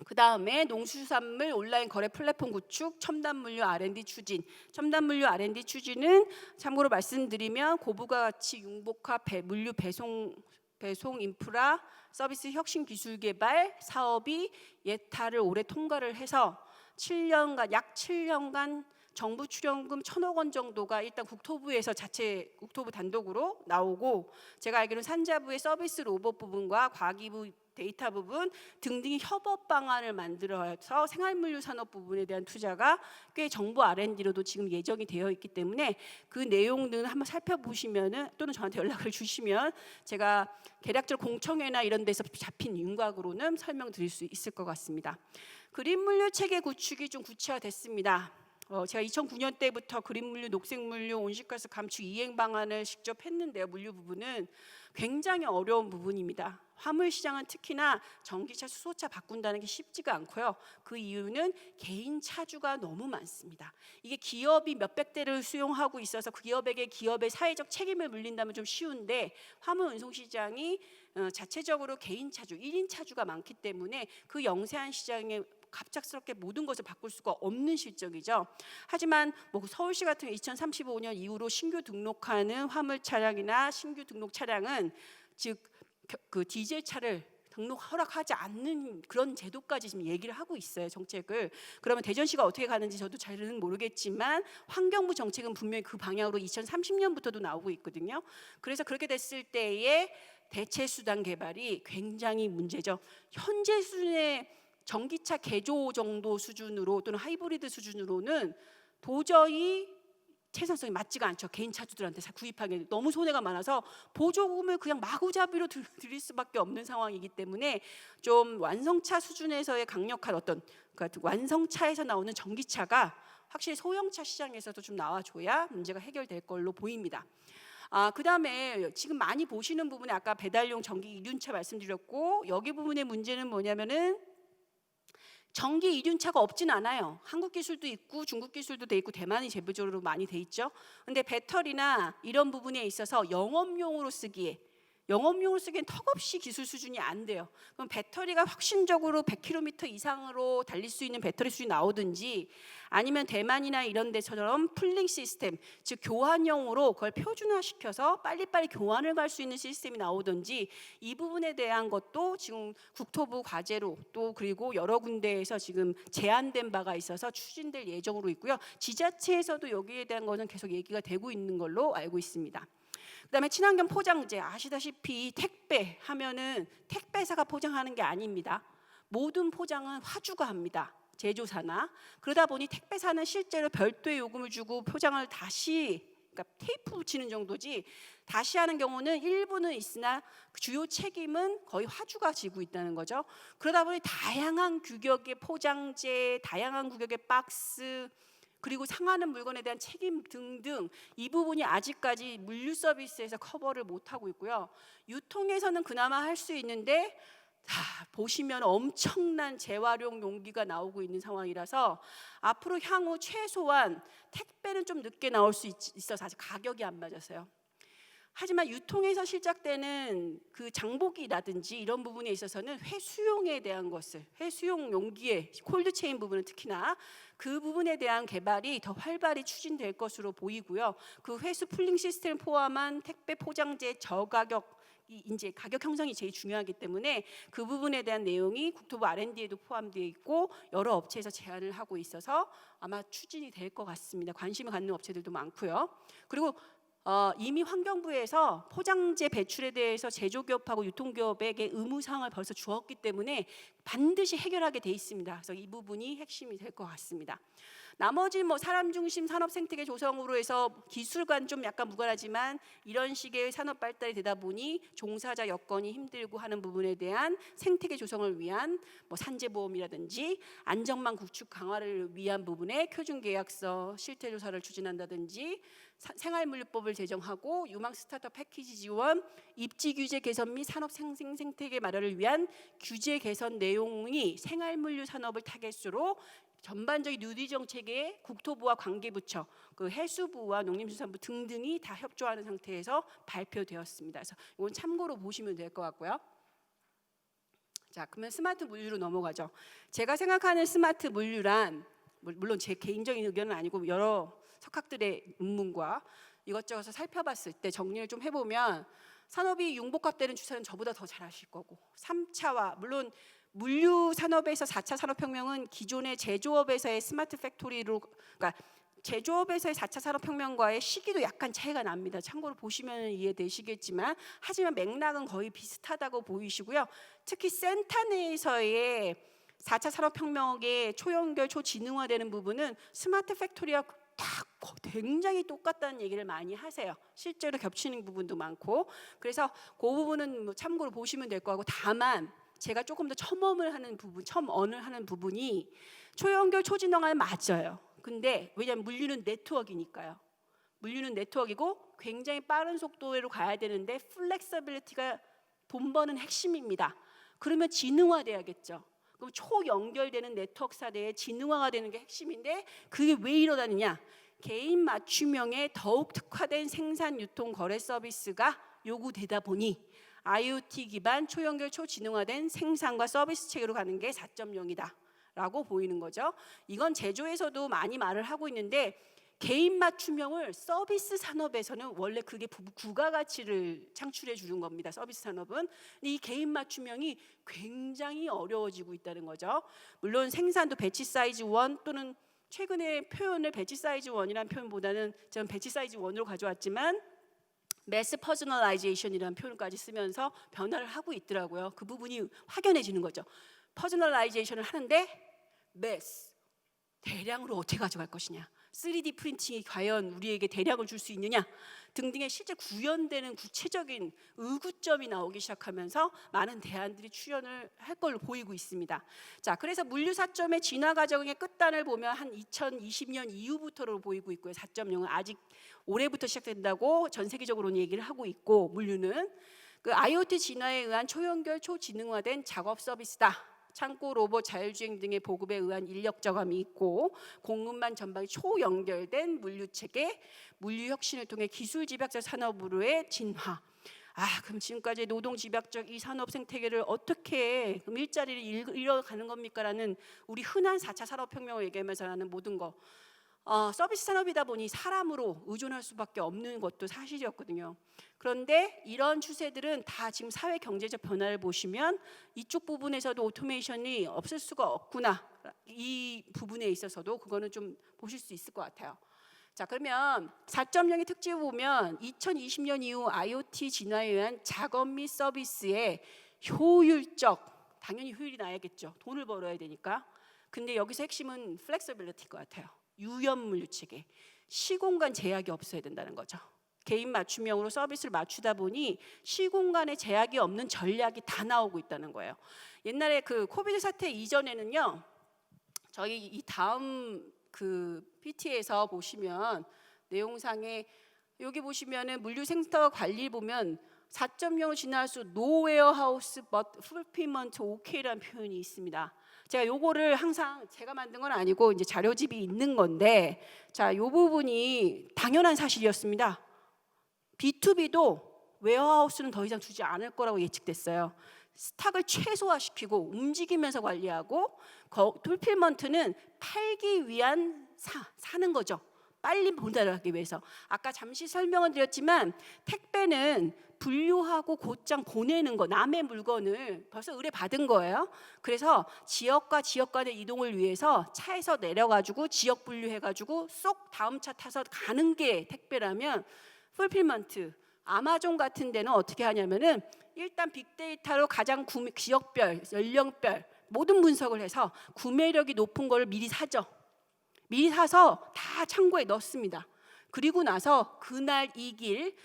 그 다음에 농수산물 온라인 거래 플랫폼 구축, 첨단물류 R&D 추진. 첨단물류 R&D 추진은 참고로 말씀드리면 고부가 가치 융복화 물류 배송 인프라 서비스 혁신 기술 개발 사업이 예타를 올해 통과를 해서 약 7년간 정부 출연금 1,000억 원 정도가 일단 국토부에서 국토부 단독으로 나오고, 제가 알기로는 산자부의 서비스 로봇 부분과 과기부 데이터 부분 등등의 협업 방안을 만들어서 생활물류 산업 부분에 대한 투자가 꽤 정부 R&D로도 지금 예정이 되어 있기 때문에 그 내용들은 한번 살펴보시면은, 또는 저한테 연락을 주시면 제가 개략적으로 공청회나 이런 데서 잡힌 윤곽으로는 설명드릴 수 있을 것 같습니다. 그린 물류 체계 구축이 좀 구체화됐습니다. 제가 2009년 때부터 그린물류, 녹색물류, 온실가스 감축 이행 방안을 직접 했는데요. 물류 부분은 굉장히 어려운 부분입니다. 화물 시장은 특히나 전기차, 수소차 바꾼다는 게 쉽지가 않고요. 그 이유는 개인 차주가 너무 많습니다. 이게 기업이 몇백 대를 수용하고 있어서 그 기업에게 기업의 사회적 책임을 물린다면 좀 쉬운데, 화물 운송 시장이 자체적으로 개인 차주, 1인 차주가 많기 때문에 그 영세한 시장에 갑작스럽게 모든 것을 바꿀 수가 없는 실정이죠. 하지만 서울시 같은 2035년 이후로 신규 등록하는 화물 차량이나 신규 등록 차량은 즉 그 디젤 차를 등록 허락하지 않는 그런 제도까지 지금 얘기를 하고 있어요, 정책을. 그러면 대전시가 어떻게 가는지 저도 잘은 모르겠지만 환경부 정책은 분명히 그 방향으로 2030년부터도 나오고 있거든요. 그래서 그렇게 됐을 때의 대체 수단 개발이 굉장히 문제죠. 현재 수준의 전기차 개조 정도 수준으로 또는 하이브리드 수준으로는 도저히 생산성이 맞지가 않죠. 개인 차주들한테 구입하기 너무 손해가 많아서 보조금을 그냥 마구잡이로 드릴 수밖에 없는 상황이기 때문에 좀 완성차 수준에서의 강력한 그러니까 완성차에서 나오는 전기차가 확실히 소형차 시장에서도 좀 나와줘야 문제가 해결될 걸로 보입니다. 그다음에 지금 많이 보시는 부분에 아까 배달용 전기 이륜차 말씀드렸고, 여기 부분의 문제는 뭐냐면은 전기 이륜차가 없진 않아요. 한국 기술도 있고 중국 기술도 돼 있고 대만이 제부적으로 많이 돼 있죠. 근데 배터리나 이런 부분에 있어서 영업용으로 쓰기엔 턱없이 기술 수준이 안 돼요. 그럼 배터리가 혁신적으로 100km 이상으로 달릴 수 있는 배터리 수준이 나오든지, 아니면 대만이나 이런 데처럼 풀링 시스템, 즉 교환용으로 그걸 표준화시켜서 빨리빨리 교환을 갈 수 있는 시스템이 나오든지, 이 부분에 대한 것도 지금 국토부 과제로 또 그리고 여러 군데에서 지금 제안된 바가 있어서 추진될 예정으로 있고요. 지자체에서도 여기에 대한 거는 계속 얘기가 되고 있는 걸로 알고 있습니다. 그다음에 친환경 포장재, 아시다시피 택배 하면은 택배사가 포장하는 게 아닙니다. 모든 포장은 화주가 합니다. 제조사나. 그러다 보니 택배사는 실제로 별도의 요금을 주고 포장을 다시, 그러니까 테이프 붙이는 정도지 다시 하는 경우는 일부는 있으나 주요 책임은 거의 화주가 지고 있다는 거죠. 그러다 보니 다양한 규격의 포장재, 다양한 규격의 박스, 그리고 상하는 물건에 대한 책임 등등, 이 부분이 아직까지 물류 서비스에서 커버를 못하고 있고요. 유통에서는 그나마 할 수 있는데 보시면 엄청난 재활용 용기가 나오고 있는 상황이라서 앞으로 향후 최소한 택배는 좀 늦게 나올 수 있어서 아직 가격이 안 맞았어요. 하지만 유통에서 시작되는 그 장보기라든지 이런 부분에 있어서는 회수용에 대한 것을, 회수용 용기의 콜드체인 부분은 특히나 그 부분에 대한 개발이 더 활발히 추진될 것으로 보이고요. 그 회수 풀링 시스템을 포함한 택배 포장재 저가격, 이제 가격 형성이 제일 중요하기 때문에 그 부분에 대한 내용이 국토부 R&D에도 포함되어 있고 여러 업체에서 제안을 하고 있어서 아마 추진이 될 것 같습니다. 관심을 갖는 업체들도 많고요. 그리고 이미 환경부에서 포장재 배출에 대해서 제조기업하고 유통기업에게 의무사항을 벌써 주었기 때문에 반드시 해결하게 돼 있습니다. 그래서 이 부분이 핵심이 될 것 같습니다. 나머지 사람 중심 산업 생태계 조성으로 해서 기술과는 좀 약간 무관하지만 이런 식의 산업 발달이 되다 보니 종사자 여건이 힘들고 하는 부분에 대한 생태계 조성을 위한 산재보험이라든지 안전망 구축 강화를 위한 부분에 표준계약서 실태조사를 추진한다든지, 생활물류법을 제정하고 유망 스타트업 패키지 지원, 입지 규제 개선 및 산업 생태계 마련을 위한 규제 개선 내용이 생활물류 산업을 타겟으로 전반적인 뉴딜 정책에 국토부와 관계부처, 그 해수부와 농림수산부 등등이 다 협조하는 상태에서 발표되었습니다. 그래서 이건 참고로 보시면 될 것 같고요. 자, 그러면 스마트 물류로 넘어가죠. 제가 생각하는 스마트 물류란, 물론 제 개인적인 의견은 아니고 여러 석학들의 논문과 이것저것 살펴봤을 때 정리를 좀 해보면, 산업이 융복합되는 추세는 저보다 더 잘 아실 거고, 3차와 물론 물류 산업에서 4차 산업혁명은 기존의 제조업에서의 스마트 팩토리로, 그러니까 제조업에서의 4차 산업혁명과의 시기도 약간 차이가 납니다. 참고로 보시면 이해되시겠지만, 하지만 맥락은 거의 비슷하다고 보이시고요. 특히 센터 내에서의 4차 산업혁명의 초연결, 초지능화되는 부분은 스마트 팩토리와 굉장히 똑같다는 얘기를 많이 하세요. 실제로 겹치는 부분도 많고, 그래서 그 부분은 참고로 보시면 될 것 같고, 다만 제가 조금 더 첨언을 하는 부분이 초연결 초지능화는 맞아요. 근데 왜냐하면 물류는 네트워크니까요. 물류는 네트워크이고 굉장히 빠른 속도로 가야 되는데 플렉서빌리티가 돈 버는 핵심입니다. 그러면 지능화돼야겠죠. 그럼 초연결되는 네트워크 사대에 지능화가 되는 게 핵심인데 그게 왜 일어나느냐? 개인 맞춤형의 더욱 특화된 생산, 유통, 거래 서비스가 요구되다 보니 IoT 기반 초연결 초지능화된 생산과 서비스 체계로 가는 게 4.0이다 라고 보이는 거죠. 이건 제조에서도 많이 말을 하고 있는데 개인 맞춤형을 서비스 산업에서는 원래 그게 부가가치를 창출해 주는 겁니다. 서비스 산업은. 근데 이 개인 맞춤형이 굉장히 어려워지고 있다는 거죠. 물론 생산도 배치 사이즈 1 또는 최근에 표현을 배치 사이즈 1이라는 표현보다는 저는 배치 사이즈 1으로 가져왔지만 매스 퍼스널라이제이션이라는 표현까지 쓰면서 변화를 하고 있더라고요. 그 부분이 확연해지는 거죠. 퍼스널라이제이션을 하는데 매스 대량으로 어떻게 가져갈 것이냐, 3D 프린팅이 과연 우리에게 대량을 줄 수 있느냐 등등의 실제 구현되는 구체적인 의구점이 나오기 시작하면서 많은 대안들이 출현을 할 걸로 보이고 있습니다. 자, 그래서 물류 4.0의 진화 과정의 끝단을 보면 한 2020년 이후부터로 보이고 있고요. 4.0은 아직 올해부터 시작된다고 전 세계적으로는 얘기를 하고 있고, 물류는 그 IoT 진화에 의한 초연결 초지능화된 작업 서비스다. 창고, 로봇, 자율주행 등의 보급에 의한 인력 저감이 있고 공급망 전방이 초연결된 물류 체계, 물류 혁신을 통해 기술 집약적 산업으로의 진화. 그럼 지금까지 노동 집약적 이 산업 생태계를 어떻게 그럼 일자리를 잃어가는 겁니까라는 우리 흔한 4차 산업혁명을 얘기하면서 하는 모든 거. 서비스 산업이다 보니 사람으로 의존할 수밖에 없는 것도 사실이었거든요. 그런데 이런 추세들은 다 지금 사회 경제적 변화를 보시면 이쪽 부분에서도 오토메이션이 없을 수가 없구나. 이 부분에 있어서도 그거는 좀 보실 수 있을 것 같아요. 자, 그러면 4.0의 특징을 보면 2020년 이후 IoT 진화에 의한 작업 및 서비스의 효율적, 당연히 효율이 나야겠죠. 돈을 벌어야 되니까. 근데 여기서 핵심은 플렉서빌리티일 것 같아요. 유연 물류 체계, 시공간 제약이 없어야 된다는 거죠. 개인 맞춤형으로 서비스를 맞추다 보니 시공간에 제약이 없는 전략이 다 나오고 있다는 거예요. 옛날에 그 코비드 사태 이전에는요, 저희 이 다음 그 PT에서 보시면 내용상에 여기 보시면은 물류센터 관리 보면 4.0으로 진화할수 no warehouse but fulfillment okay라는 표현이 있습니다. 제가 요거를 항상 제가 만든 건 아니고 이제 자료집이 있는 건데, 자, 요 부분이 당연한 사실이었습니다. B2B도 웨어하우스는 더 이상 주지 않을 거라고 예측됐어요. 스탁을 최소화시키고 움직이면서 관리하고, 풀필먼트는 팔기 위한 사는 거죠. 빨리 보내기 위해서. 아까 잠시 설명을 드렸지만 택배는 분류하고 곧장 보내는 거, 남의 물건을 벌써 의뢰받은 거예요. 그래서 지역과 지역 간의 이동을 위해서 차에서 내려가지고 지역 분류해가지고 쏙 다음 차 타서 가는 게 택배라면, 풀필먼트, 아마존 같은 데는 어떻게 하냐면은 일단 빅데이터로 가장 지역별, 연령별 모든 분석을 해서 구매력이 높은 거를 미리 사죠. 미리 사서 다 창고에 넣습니다. 그리고 나서 그날 이 길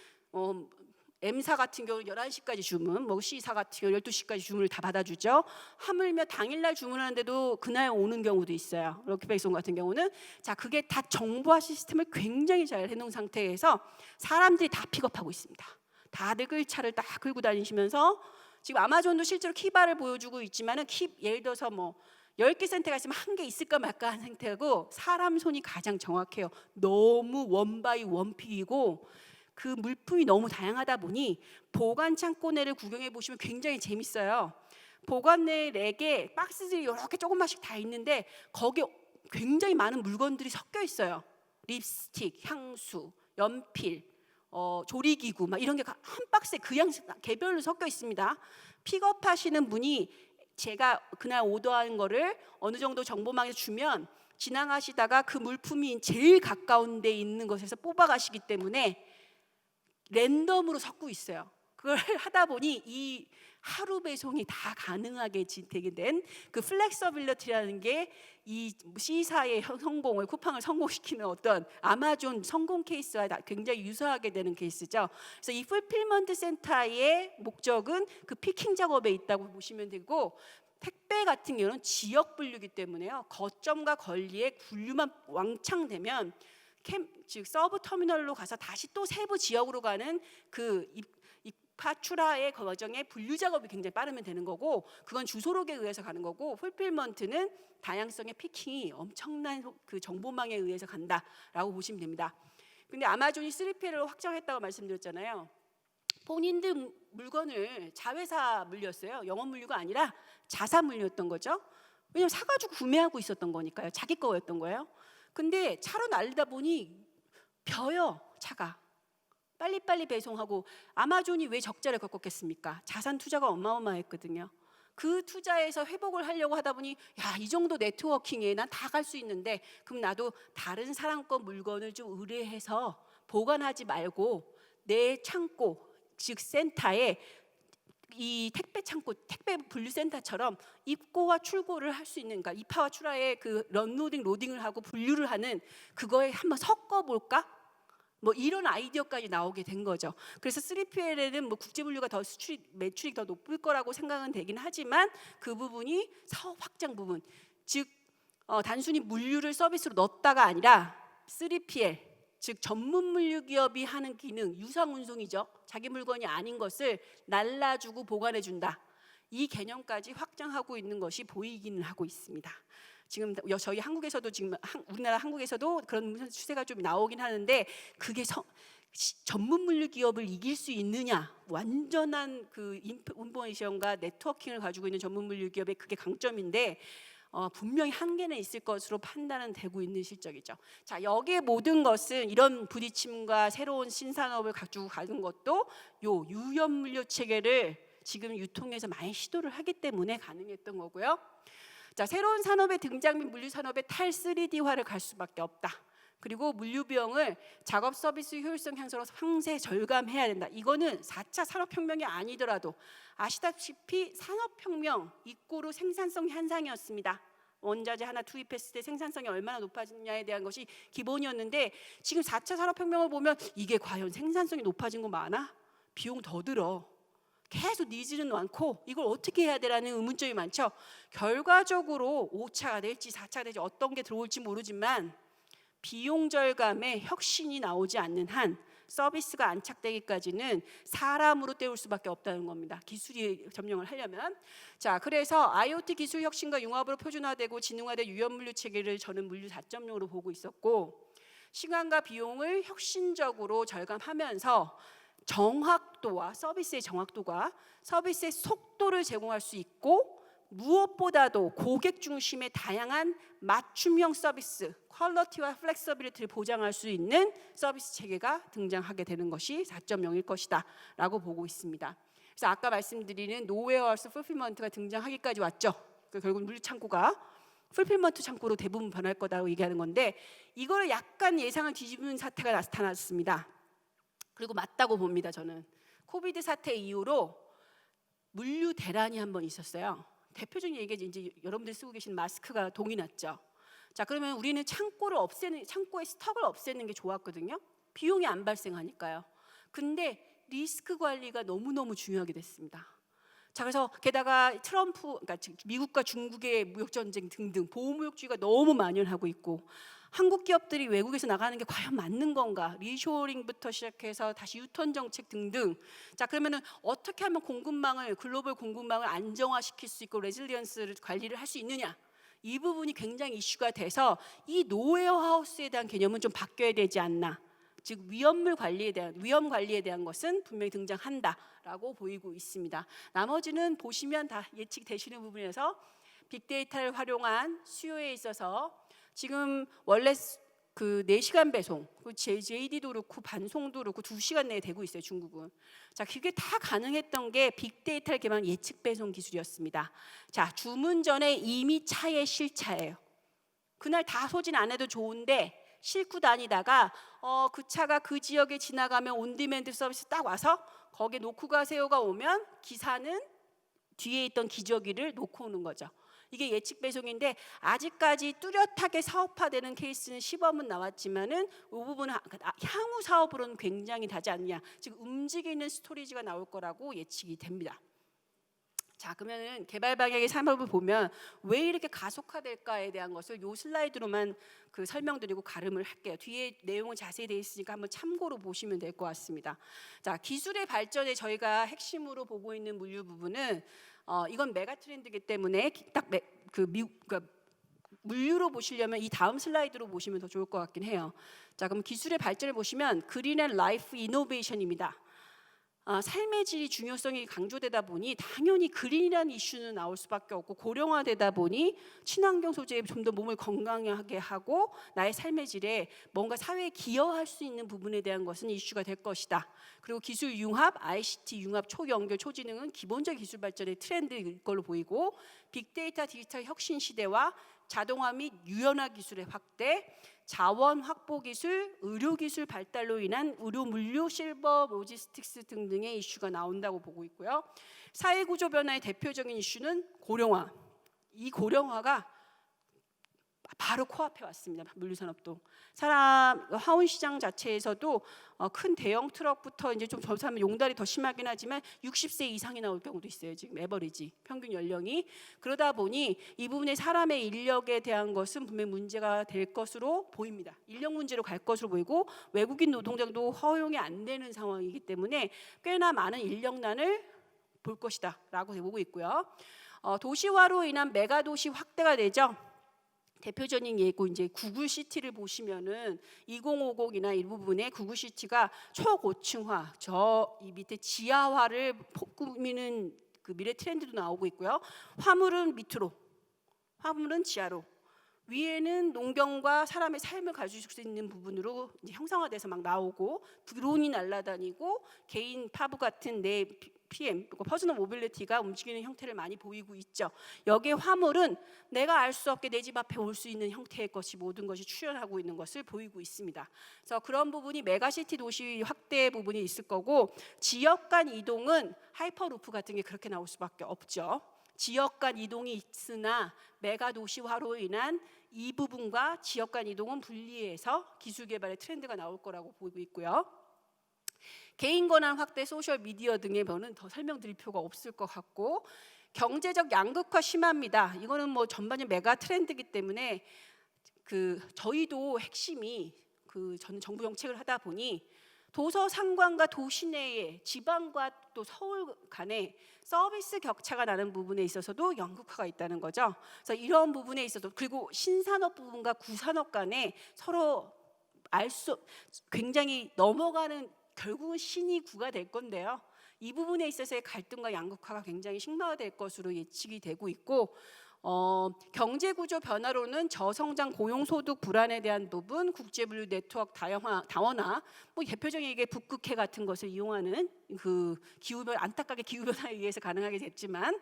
M사 같은 경우는 11시까지 주문, 뭐 C사 같은 경우 12시까지 주문을 다 받아주죠. 하물며 당일날 주문하는데도 그날 오는 경우도 있어요. 럭키백송 같은 경우는. 자, 그게 다 정보화 시스템을 굉장히 잘 해놓은 상태에서 사람들이 다 픽업하고 있습니다. 다들 끌차를 딱 끌고 다니시면서, 지금 아마존도 실제로 키바를 보여주고 있지만은 예를 들어서 뭐 10개 센터가 있으면 한 개 있을까 말까 한 상태고, 사람 손이 가장 정확해요. 너무 원바이 원픽이고 그 물품이 너무 다양하다 보니 보관 창고 내를 구경해 보시면 굉장히 재밌어요. 보관 내 렉에 박스들이 이렇게 조금씩 다 있는데 거기에 굉장히 많은 물건들이 섞여 있어요. 립스틱, 향수, 연필, 조리기구 막 이런 게 한 박스에 그냥 개별로 섞여 있습니다. 픽업하시는 분이 제가 그날 오더한 거를 어느 정도 정보망에 주면 지나가시다가 그 물품이 제일 가까운 데 있는 것에서 뽑아가시기 때문에 랜덤으로 섞고 있어요. 그걸 하다 보니 이 하루 배송이 다 가능하게 되게 된 그 플렉서빌리티라는 게 이 C사의 성공을, 쿠팡을 성공시키는 어떤 아마존 성공 케이스와 굉장히 유사하게 되는 케이스죠. 그래서 이 풀필먼트 센터의 목적은 그 피킹 작업에 있다고 보시면 되고, 택배 같은 경우는 지역 분류기 때문에요. 거점과 거리에 분류만 왕창되면 즉 서브 터미널로 가서 다시 또 세부 지역으로 가는 그 입파 출하의 과정의 분류 작업이 굉장히 빠르면 되는 거고, 그건 주소록에 의해서 가는 거고, 풀필먼트는 다양성의 피킹이 엄청난 그 정보망에 의해서 간다라고 보시면 됩니다. 근데 아마존이 3PL을 확장했다고 말씀드렸잖아요. 본인들 물건을 자회사 물류였어요. 영업 물류가 아니라 자사 물류였던 거죠. 왜냐면 사가지고 구매하고 있었던 거니까요. 자기 거였던 거예요. 근데 차로 날리다 보니 벼요, 차가. 빨리빨리 배송하고. 아마존이 왜 적자를 겪었겠습니까? 자산 투자가 어마어마했거든요. 그 투자에서 회복을 하려고 하다 보니 야, 이 정도 네트워킹에 난 다 갈 수 있는데 그럼 나도 다른 사람 거 물건을 좀 의뢰해서 보관하지 말고 내 창고, 즉 센터에 이 택배 창고, 택배 분류센터처럼 입고와 출고를 할 수 있는, 그러니까 입하와 출하의 그 런로딩, 로딩을 하고 분류를 하는 그거에 한번 섞어볼까? 뭐 이런 아이디어까지 나오게 된 거죠. 그래서 3PL에는 뭐 국제 분류가 더 매출이 더 높을 거라고 생각은 되긴 하지만 그 부분이 사업 확장 부분, 즉 단순히 물류를 서비스로 넣었다가 아니라 3PL, 즉 전문 물류 기업이 하는 기능, 유상 운송이죠. 자기 물건이 아닌 것을 날라주고 보관해 준다. 이 개념까지 확장하고 있는 것이 보이기는 하고 있습니다. 지금 저희 한국에서도 지금 우리나라 한국에서도 그런 추세가 좀 나오긴 하는데, 그게 전문 물류 기업을 이길 수 있느냐? 완전한 그 인포메이션과 네트워킹을 가지고 있는 전문 물류 기업의 그게 강점인데 분명히 한계는 있을 것으로 판단은 되고 있는 실적이죠. 자, 여기에 모든 것은 이런 부딪힘과 새로운 신산업을 가지고 가는 것도 요 유연 물류 체계를 지금 유통에서 많이 시도를 하기 때문에 가능했던 거고요. 자, 새로운 산업의 등장 및 물류 산업의 탈3D화를 갈 수밖에 없다. 그리고 물류 비용을 작업 서비스 효율성 향상으로 상세 절감해야 된다. 이거는 4차 산업혁명이 아니더라도 아시다시피 산업혁명 이꼬르 생산성 향상이었습니다. 원자재 하나 투입했을 때 생산성이 얼마나 높아지느냐에 대한 것이 기본이었는데, 지금 4차 산업혁명을 보면 이게 과연 생산성이 높아진 거 많아? 비용 더 들어. 계속 니즈는 많고 이걸 어떻게 해야 되라는 의문점이 많죠. 결과적으로 5차가 될지 4차가 될지 어떤 게 들어올지 모르지만 비용 절감에 혁신이 나오지 않는 한 서비스가 안착되기까지는 사람으로 때울 수밖에 없다는 겁니다. 기술이 점령을 하려면. 자, 그래서 IoT 기술 혁신과 융합으로 표준화되고 지능화된 유연 물류 체계를 저는 물류 4.0으로 보고 있었고, 시간과 비용을 혁신적으로 절감하면서 정확도와 서비스의 정확도가 서비스의 속도를 제공할 수 있고, 무엇보다도 고객 중심의 다양한 맞춤형 서비스, 퀄리티와 플렉서빌리티를 보장할 수 있는 서비스 체계가 등장하게 되는 것이 4.0일 것이다 라고 보고 있습니다. 그래서 아까 말씀드리는 노웨어하우스 풀필먼트가 등장하기까지 왔죠. 결국 물류 창고가 풀필먼트 창고로 대부분 변할 거다라고 얘기하는 건데, 이거를 약간 예상을 뒤집은 사태가 나타났습니다. 그리고 맞다고 봅니다. 저는 코비드 사태 이후로 물류 대란이 한번 있었어요. 대표적인 얘기가 이제 여러분들이 쓰고 계신 마스크가 동이 났죠. 자, 그러면 우리는 창고의 스톡을 없애는 게 좋았거든요. 비용이 안 발생하니까요. 근데 리스크 관리가 너무너무 중요하게 됐습니다. 자, 그래서 게다가 그러니까 미국과 중국의 무역 전쟁 등등 보호무역주의가 너무 만연하고 있고, 한국 기업들이 외국에서 나가는 게 과연 맞는 건가? 리쇼링부터 시작해서 다시 유턴 정책 등등. 자, 그러면은 어떻게 하면 글로벌 공급망을 안정화시킬 수 있고 레질리언스를 관리를 할 수 있느냐? 이 부분이 굉장히 이슈가 돼서 이 노웨어하우스에 대한 개념은 좀 바뀌어야 되지 않나? 즉 위험 관리에 대한 것은 분명히 등장한다라고 보이고 있습니다. 나머지는 보시면 다 예측되시는 부분에서 빅데이터를 활용한 수요에 있어서 지금 원래 그 4시간 배송, JD도 그렇고 반송도 그렇고 2시간 내에 되고 있어요, 중국은. 자, 그게 다 가능했던 게 빅데이터를 기반한 예측 배송 기술이었습니다. 자, 주문 전에 이미 차에 실차예요. 그날 다 소진 안 해도 좋은데 싣고 다니다가 그 차가 그 지역에 지나가면 온디맨드 서비스 딱 와서 거기에 놓고 가세요가 오면 기사는 뒤에 있던 기저귀를 놓고 오는 거죠. 이게 예측 배송인데 아직까지 뚜렷하게 사업화되는 케이스는 시범은 나왔지만은 이 부분은 향후 사업으로는 굉장히 다지 않느냐, 즉 움직이는 스토리지가 나올 거라고 예측이 됩니다. 자, 그러면은 개발 방향의 산업을 보면 왜 이렇게 가속화될까에 대한 것을 요 슬라이드로만 그 설명드리고 가름을 할게요. 뒤에 내용은 자세히 되어 있으니까 한번 참고로 보시면 될 것 같습니다. 자, 기술의 발전에 저희가 핵심으로 보고 있는 물류 부분은 이건 메가 트렌드이기 때문에 그러니까 물류로 보시려면 이 다음 슬라이드로 보시면 더 좋을 것 같긴 해요. 자, 그럼 기술의 발전을 보시면 그린 앤 라이프 이노베이션입니다. 삶의 질이 중요성이 강조되다 보니 당연히 그린이라는 이슈는 나올 수밖에 없고, 고령화되다 보니 친환경 소재에 좀 더 몸을 건강하게 하고 나의 삶의 질에 뭔가 사회에 기여할 수 있는 부분에 대한 것은 이슈가 될 것이다. 그리고 기술 융합, ICT 융합, 초연결, 초지능은 기본적 기술 발전의 트렌드일 걸로 보이고, 빅데이터 디지털 혁신 시대와 자동화 및 유연화 기술의 확대, 자원 확보 기술, 의료 기술 발달로 인한 의료 물류, 실버 로지스틱스 등등의 이슈가 나온다고 보고 있고요. 사회 구조 변화의 대표적인 이슈는 고령화. 이 고령화가 바로 코앞에 왔습니다. 물류산업도. 화운 시장 자체에서도 큰 대형 트럭부터 이제 좀 점차하면 용달이 더 심하긴 하지만 60세 이상이 나올 경우도 있어요. 지금 에버리지 평균 연령이. 그러다 보니 이 부분에 사람의 인력에 대한 것은 분명히 문제가 될 것으로 보입니다. 인력 문제로 갈 것으로 보이고, 외국인 노동자도 허용이 안 되는 상황이기 때문에 꽤나 많은 인력난을 볼 것이다라고 보고 있고요. 도시화로 인한 메가도시 확대가 되죠. 대표적인 예고 이제 구글 시티를 보시면은 2050이나 이 부분에 구글 시티가 초고층화, 이 밑에 지하화를 꾸미는 그 미래 트렌드도 나오고 있고요. 화물은 밑으로, 화물은 지하로, 위에는 농경과 사람의 삶을 가질 수 있는 부분으로 이제 형상화돼서 막 나오고, 드론이 날아다니고 개인 파브 같은 내 PM, 퍼스널 모빌리티가 움직이는 형태를 많이 보이고 있죠. 여기에 화물은 내가 알 수 없게 내 집 앞에 올 수 있는 형태의 것이 모든 것이 출현하고 있는 것을 보이고 있습니다. 그래서 그런 부분이 메가시티 도시 확대 부분이 있을 거고, 지역 간 이동은 하이퍼루프 같은 게 그렇게 나올 수밖에 없죠. 지역 간 이동이 있으나 메가 도시화로 인한 이 부분과 지역 간 이동은 분리해서 기술 개발의 트렌드가 나올 거라고 보고 있고요. 개인 권한 확대, 소셜 미디어 등의 변은 더 설명드릴 필요가 없을 것 같고, 경제적 양극화 심합니다. 이거는 뭐 전반적인 메가 트렌드이기 때문에 저희도 핵심이 저는 정부 정책을 하다 보니 도서 상관과 도시 내에 지방과 또 서울 간에 서비스 격차가 나는 부분에 있어서도 양극화가 있다는 거죠. 그래서 이런 부분에 있어서, 그리고 신산업 부분과 구산업 간에 서로 굉장히 넘어가는, 결국은 신이 구가 될 건데요. 이 부분에 있어서의 갈등과 양극화가 굉장히 심화될 것으로 예측이 되고 있고, 경제 구조 변화로는 저성장 고용소득 불안에 대한 부분, 국제물류 네트워크 다원화, 뭐 대표적인 이게 북극해 같은 것을 이용하는 안타깝게 기후변화에 의해서 가능하게 됐지만,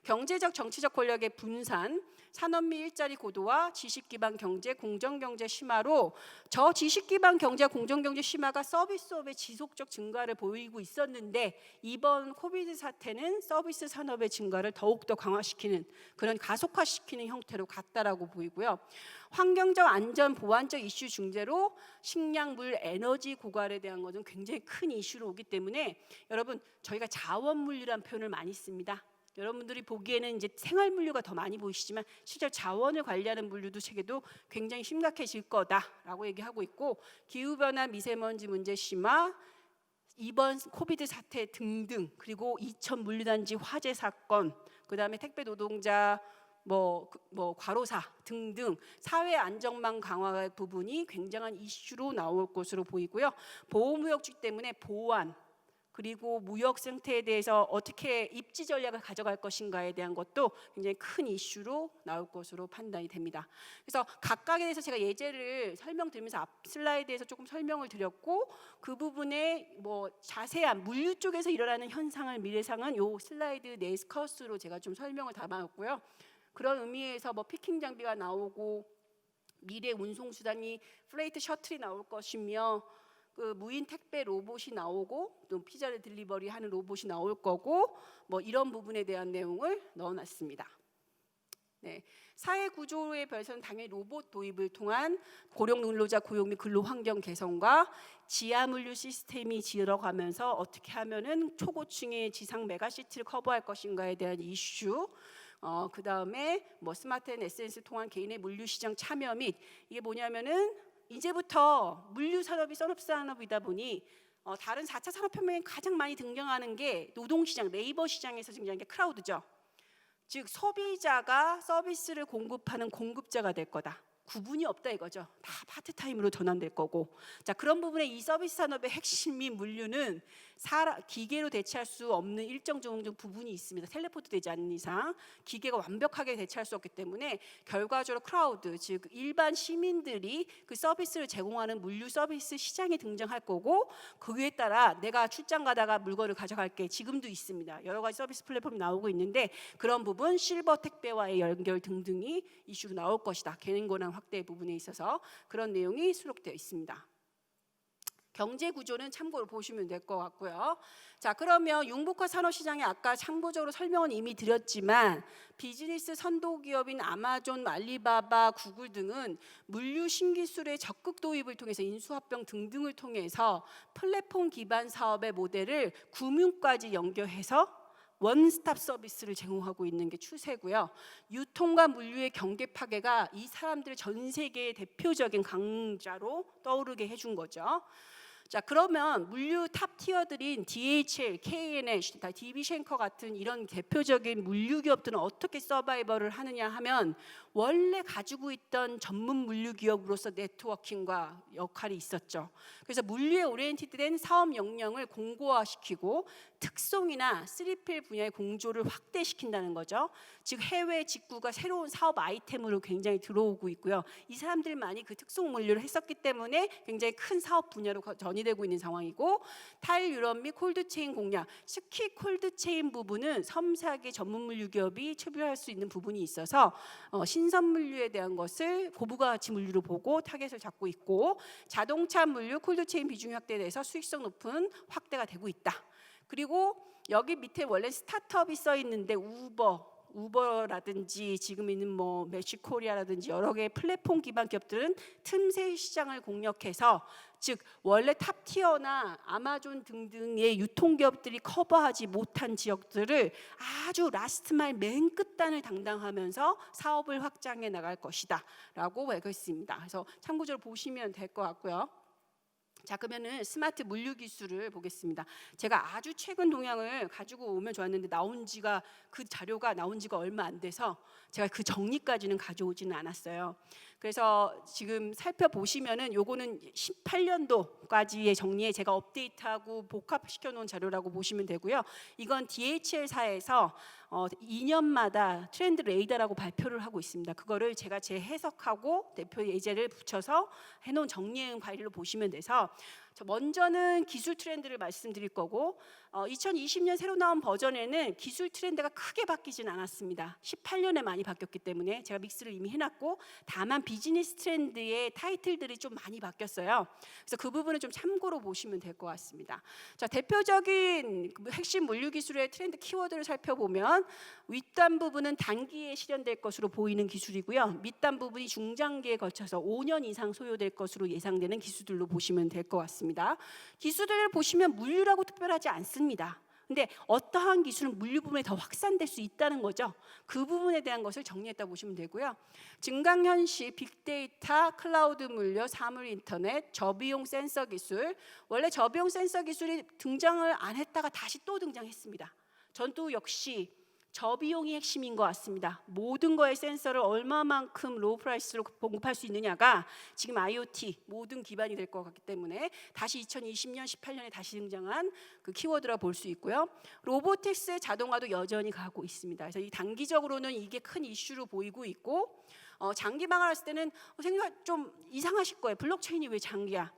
경제적 정치적 권력의 분산, 산업 및 일자리 고도화, 지식기반 경제, 공정경제 심화로 저지식기반 경제, 공정경제 심화가 서비스업의 지속적 증가를 보이고 있었는데, 이번 코비드 사태는 서비스 산업의 증가를 더욱더 강화시키는, 그런 가속화시키는 형태로 갔다라고 보이고요. 환경적 안전 보안적 이슈 중재로 식량, 물, 에너지 고갈에 대한 것은 굉장히 큰 이슈로 오기 때문에, 여러분 저희가 자원물류라는 표현을 많이 씁니다. 여러분들이 보기에는 이제 생활물류가 더 많이 보이시지만 실제 자원을 관리하는 물류도 세계도 굉장히 심각해질 거다라고 얘기하고 있고, 기후변화, 미세먼지 문제 심화, 이번 코비드 사태 등등, 그리고 이천 물류단지 화재 사건, 그다음에 택배 노동자 과로사 등등 사회 안전망 강화 부분이 굉장한 이슈로 나올 것으로 보이고요. 보호무역주의 때문에 보안, 그리고 무역 생태에 대해서 어떻게 입지 전략을 가져갈 것인가에 대한 것도 굉장히 큰 이슈로 나올 것으로 판단이 됩니다. 그래서 각각에 대해서 제가 예제를 설명드리면서 앞 슬라이드에서 조금 설명을 드렸고, 그 부분에 자세한 물류 쪽에서 일어나는 현상을, 미래상은 이 슬라이드 네스커스로 제가 좀 설명을 담았고요. 그런 의미에서 피킹 장비가 나오고, 미래 운송 수단이 프레이트 셔틀이 나올 것이며, 무인 택배 로봇이 나오고, 또 피자를 딜리버리 하는 로봇이 나올 거고, 이런 부분에 대한 내용을 넣어놨습니다. 네, 사회 구조의 별에서는 당연히 로봇 도입을 통한 고령 근로자 고용 및 근로 환경 개선과 지하 물류 시스템이 들어가면서 어떻게 하면은 초고층의 지상 메가시티를 커버할 것인가에 대한 이슈, 그 다음에 뭐 스마트 앤 SNS를 통한 개인의 물류 시장 참여 및 이게 뭐냐면은 이제부터 물류 산업이 산업 산업이다 보니 다른 4차 산업혁명에 가장 많이 등장하는 게 노동시장, 레이버 시장에서 등장하는 게 크라우드죠. 즉 소비자가 서비스를 공급하는 공급자가 될 거다. 구분이 없다 이거죠. 다 파트타임으로 전환될 거고. 자, 그런 부분에 이 서비스 산업의 핵심인 물류는 기계로 대체할 수 없는 일정 정도 부분이 있습니다. 텔레포트 되지 않는 이상 기계가 완벽하게 대체할 수 없기 때문에 결과적으로 크라우드, 즉 일반 시민들이 그 서비스를 제공하는 물류 서비스 시장에 등장할 거고, 그에 따라 내가 출장 가다가 물건을 가져갈게, 지금도 있습니다. 여러 가지 서비스 플랫폼이 나오고 있는데 그런 부분, 실버 택배와의 연결 등등이 이슈로 나올 것이다. 개인 권한 확대 부분에 있어서 그런 내용이 수록되어 있습니다. 경제 구조는 참고로 보시면 될 것 같고요. 자, 그러면 융복화 산업시장에 아까 참고적으로 설명은 이미 드렸지만 비즈니스 선도 기업인 아마존, 알리바바, 구글 등은 물류 신기술의 적극 도입을 통해서 인수합병 등등을 통해서 플랫폼 기반 사업의 모델을 금융까지 연결해서 원스톱 서비스를 제공하고 있는 게 추세고요. 유통과 물류의 경계 파괴가 이 사람들을 전 세계의 대표적인 강자로 떠오르게 해준 거죠. 자, 그러면 물류 탑 티어들인 DHL, K&H, DB 쉔커 같은 이런 대표적인 물류 기업들은 어떻게 서바이벌을 하느냐 하면 원래 가지고 있던 전문 물류 기업으로서 네트워킹과 역할이 있었죠. 그래서 물류에 오리엔티드된 사업 역량을 공고화시키고 특송이나 3PL 분야의 공조를 확대시킨다는 거죠. 즉 해외 직구가 새로운 사업 아이템으로 굉장히 들어오고 있고요. 이 사람들만이 그 특송 물류를 했었기 때문에 굉장히 큰 사업 분야로 전이되고 있는 상황이고, 탈유럽 및 콜드체인 공략, 특히 콜드체인 부분은 섬세하게 전문 물류 기업이 추별할 수 있는 부분이 있어서 신선 물류에 대한 것을 고부가가치 물류로 보고 타겟을 잡고 있고, 자동차 물류 콜드체인 비중이 확대돼서 수익성 높은 확대가 되고 있다. 그리고 여기 밑에 원래 스타트업이 써 있는데 우버라든지 지금 있는 뭐 매치코리아라든지 여러 개의 플랫폼 기반 기업들은 틈새 시장을 공략해서, 즉 원래 탑티어나 아마존 등등의 유통기업들이 커버하지 못한 지역들을 아주 라스트 마일 맨 끝단을 담당하면서 사업을 확장해 나갈 것이다 라고 알고 있습니다. 그래서 참고적으로 보시면 될 것 같고요. 자, 그러면은 스마트 물류 기술을 보겠습니다. 제가 아주 최근 동향을 가지고 오면 좋았는데 그 자료가 나온 지가 얼마 안 돼서 제가 그 정리까지는 가져오지는 않았어요. 그래서 지금 살펴보시면은 요거는 18년도까지의 정리에 제가 업데이트하고 복합시켜 놓은 자료라고 보시면 되고요. 이건 DHL사에서 2년마다 트렌드 레이더라고 발표를 하고 있습니다. 그거를 제가 재해석하고 대표 예제를 붙여서 해놓은 정리해온 파일로 보시면 돼서, 먼저는 기술 트렌드를 말씀드릴 거고, 2020년 새로 나온 버전에는 기술 트렌드가 크게 바뀌진 않았습니다. 18년에 많이 바뀌었기 때문에 제가 믹스를 이미 해놨고, 다만 비즈니스 트렌드의 타이틀들이 좀 많이 바뀌었어요. 그래서 그 부분은 좀 참고로 보시면 될 것 같습니다. 자, 대표적인 핵심 물류 기술의 트렌드 키워드를 살펴보면 윗단 부분은 단기에 실현될 것으로 보이는 기술이고요. 밑단 부분이 중장기에 걸쳐서 5년 이상 소요될 것으로 예상되는 기술들로 보시면 될 것 같습니다. 기술들을 보시면 물류라고 특별하지 않습니다. 근데 어떠한 기술은 물류 부분에 더 확산될 수 있다는 거죠. 그 부분에 대한 것을 정리했다 보시면 되고요. 증강현실, 빅데이터, 클라우드 물류, 사물 인터넷, 저비용 센서 기술. 원래 저비용 센서 기술이 등장을 안 했다가 다시 또 등장했습니다. 전도 역시 저비용이 핵심인 것 같습니다. 모든 거의 센서를 얼마만큼 로우 프라이스로 공급할 수 있느냐가 지금 IoT 모든 기반이 될 것 같기 때문에 다시 2020년, 18년에 다시 등장한 그 키워드라 볼 수 있고요. 로보틱스의 자동화도 여전히 가고 있습니다. 그래서 이 단기적으로는 이게 큰 이슈로 보이고 있고, 장기 방향을 했을 때는 생각 좀 이상하실 거예요. 블록체인이 왜 장기야?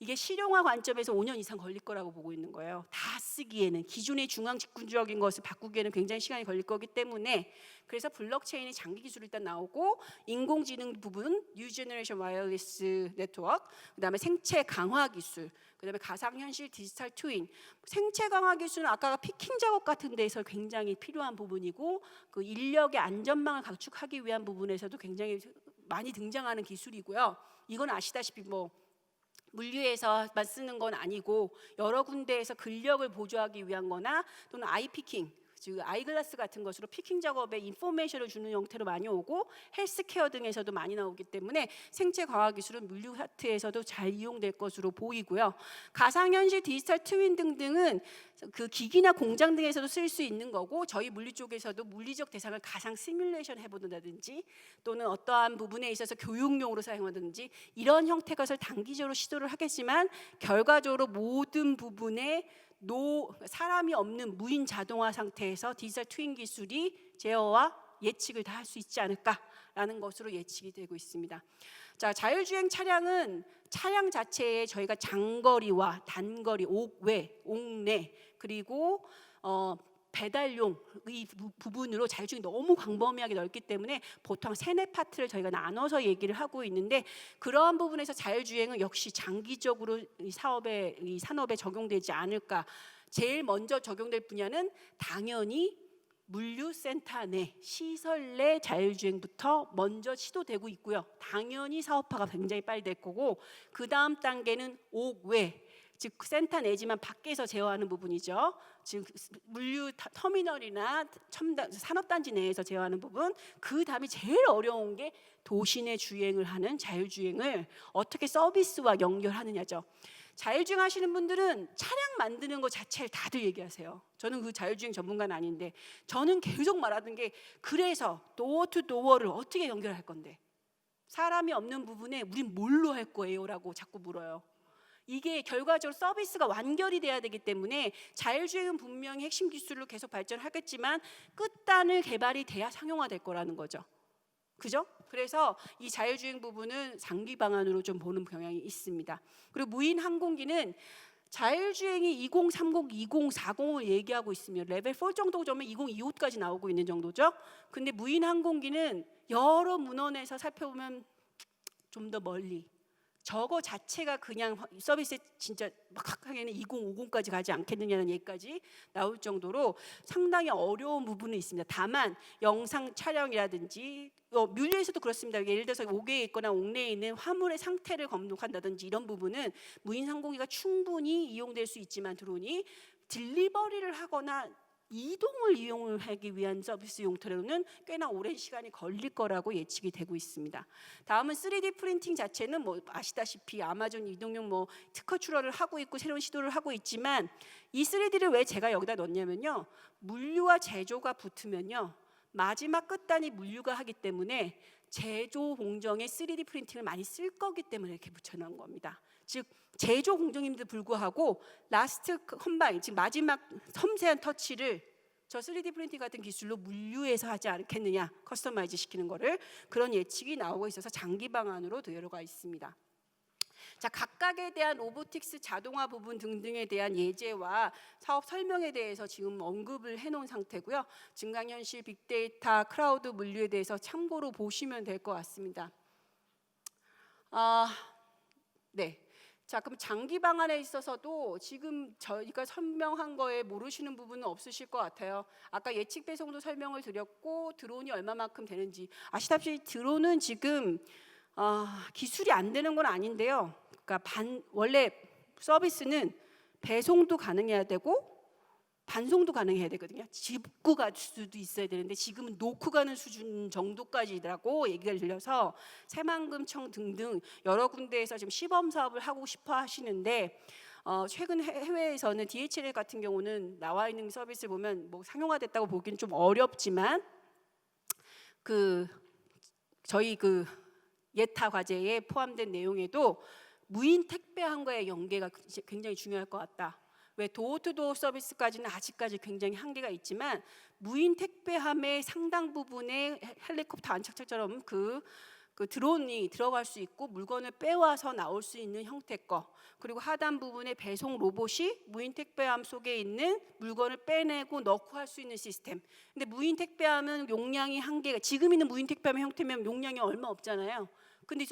이게 실용화 관점에서 5년 이상 걸릴 거라고 보고 있는 거예요. 다 쓰기에는 기존의 중앙 집중적인 것을 바꾸기에는 굉장히 시간이 걸릴 거기 때문에 그래서 블록체인이 장기 기술이 일단 나오고 인공지능 부분, 뉴 제너레이션 와이어리스 네트워크, 그다음에 생체 강화 기술, 그다음에 가상현실 디지털 트윈. 생체 강화 기술은 아까 피킹 작업 같은 데서 굉장히 필요한 부분이고 그 인력의 안전망을 구축하기 위한 부분에서도 굉장히 많이 등장하는 기술이고요. 이건 아시다시피 뭐 물류에서만 쓰는 건 아니고 여러 군데에서 근력을 보조하기 위한 거나 또는 아이 피킹, 즉 아이글라스 같은 것으로 피킹 작업에 인포메이션을 주는 형태로 많이 오고 헬스케어 등에서도 많이 나오기 때문에 생체 과학 기술은 물류 하트에서도 잘 이용될 것으로 보이고요. 가상현실 디지털 트윈 등등은 그 기기나 공장 등에서도 쓸 수 있는 거고 저희 물류 쪽에서도 물리적 대상을 가상 시뮬레이션 해보는다든지 또는 어떠한 부분에 있어서 교육용으로 사용하든지 이런 형태의 것을 단기적으로 시도를 하겠지만 결과적으로 모든 부분에 사람이 없는 무인 자동화 상태에서 디지털 트윈 기술이 제어와 예측을 다 할 수 있지 않을까라는 것으로 예측이 되고 있습니다. 자, 자율주행 차량은 차량 자체에 저희가 장거리와 단거리, 옥외, 옥내 그리고 배달용 이 부분으로 자율주행이 너무 광범위하게 넓기 때문에 보통 3-4파트를 저희가 나눠서 얘기를 하고 있는데 그러한 부분에서 자율주행은 역시 장기적으로 이 산업에 적용되지 않을까. 제일 먼저 적용될 분야는 당연히 물류센터 내 시설 내 자율주행부터 먼저 시도되고 있고요. 당연히 사업화가 굉장히 빨리 될 거고 그 다음 단계는 옥외, 즉 센터 내지만 밖에서 제어하는 부분이죠. 즉 물류 터미널이나 산업단지 내에서 제어하는 부분. 그 다음에 제일 어려운 게 도시 내 주행을 하는 자율주행을 어떻게 서비스와 연결하느냐죠. 자율주행 하시는 분들은 차량 만드는 것 자체를 다들 얘기하세요. 저는 그 자율주행 전문가는 아닌데 저는 계속 말하던 게 그래서 도어 투 도어를 어떻게 연결할 건데 사람이 없는 부분에 우린 뭘로 할 거예요? 라고 자꾸 물어요. 이게 결과적으로 서비스가 완결이 돼야 되기 때문에 자율주행은 분명히 핵심 기술로 계속 발전하겠지만 끝단을 개발이 돼야 상용화될 거라는 거죠. 그죠? 그래서 이 자율주행 부분은 장기 방안으로 좀 보는 경향이 있습니다. 그리고 무인 항공기는 자율주행이 2030, 2040을 얘기하고 있습니다. 레벨 4 정도 되면 2025까지 나오고 있는 정도죠. 근데 무인 항공기는 여러 문헌에서 살펴보면 좀 더 멀리 저거 자체가 그냥 서비스 진짜 막하게는 2050까지 가지 않겠느냐는 얘기까지 나올 정도로 상당히 어려운 부분이 있습니다. 다만 영상 촬영이라든지 물류에서도 그렇습니다. 예를 들어서 옥외에 있거나 옥내에 있는 화물의 상태를 검독한다든지 이런 부분은 무인 항공기가 충분히 이용될 수 있지만 드론이 딜리버리를 하거나 이동을 이용하기 위한 서비스 용도로는 꽤나 오랜 시간이 걸릴 거라고 예측이 되고 있습니다. 다음은 3D 프린팅 자체는 뭐 아시다시피 아마존 이동용 뭐 특허 출원을 하고 있고 새로운 시도를 하고 있지만 이 3D를 왜 제가 여기다 넣냐면요. 물류와 제조가 붙으면요. 마지막 끝단이 물류가 하기 때문에 제조 공정에 3D 프린팅을 많이 쓸 거기 때문에 이렇게 붙여놓은 겁니다. 즉 제조 공정임에도 불구하고 라스트 컴바인, 즉 마지막 섬세한 터치를 저 3D 프린팅 같은 기술로 물류에서 하지 않겠느냐, 커스터마이즈 시키는 거를 그런 예측이 나오고 있어서 장기 방안으로 들어가 있습니다. 자, 각각에 대한 로보틱스 자동화 부분 등등에 대한 예제와 사업 설명에 대해서 지금 언급을 해놓은 상태고요. 증강현실, 빅데이터, 클라우드 물류에 대해서 참고로 보시면 될 것 같습니다. 네. 자, 그럼 장기 방안에 있어서도 지금 저희가 설명한 거에 모르시는 부분은 없으실 것 같아요. 아까 예측 배송도 설명을 드렸고 드론이 얼마만큼 되는지 아시다시피 드론은 지금 기술이 안 되는 건 아닌데요. 그러니까 원래 서비스는 배송도 가능해야 되고 반송도 가능해야 되거든요. 짚고 갈 수도 있어야 되는데 지금은 놓고 가는 수준 정도까지라고 얘기가 들려서 새만금청 등등 여러 군데에서 지금 시범 사업을 하고 싶어 하시는데 최근 해외에서는 DHL 같은 경우는 나와 있는 서비스를 보면 뭐 상용화됐다고 보기는 좀 어렵지만 저희 예타 과제에 포함된 내용에도 무인 택배함과의 연계가 굉장히 중요할 것 같다. 왜 도어투도어 서비스까지는 아직까지 굉장히 한계가 있지만 무인 택배함의 상당 부분의 헬리콥터 안착처럼 그 드론이 들어갈 수 있고 물건을 빼와서 나올 수 있는 형태 거, 그리고 하단 부분에 배송 로봇이 무인 택배함 속에 있는 물건을 빼내고 넣고 할 수 있는 시스템. 근데 무인 택배함은 용량이 한계가, 지금 있는 무인 택배함 형태면 용량이 얼마 없잖아요. 근데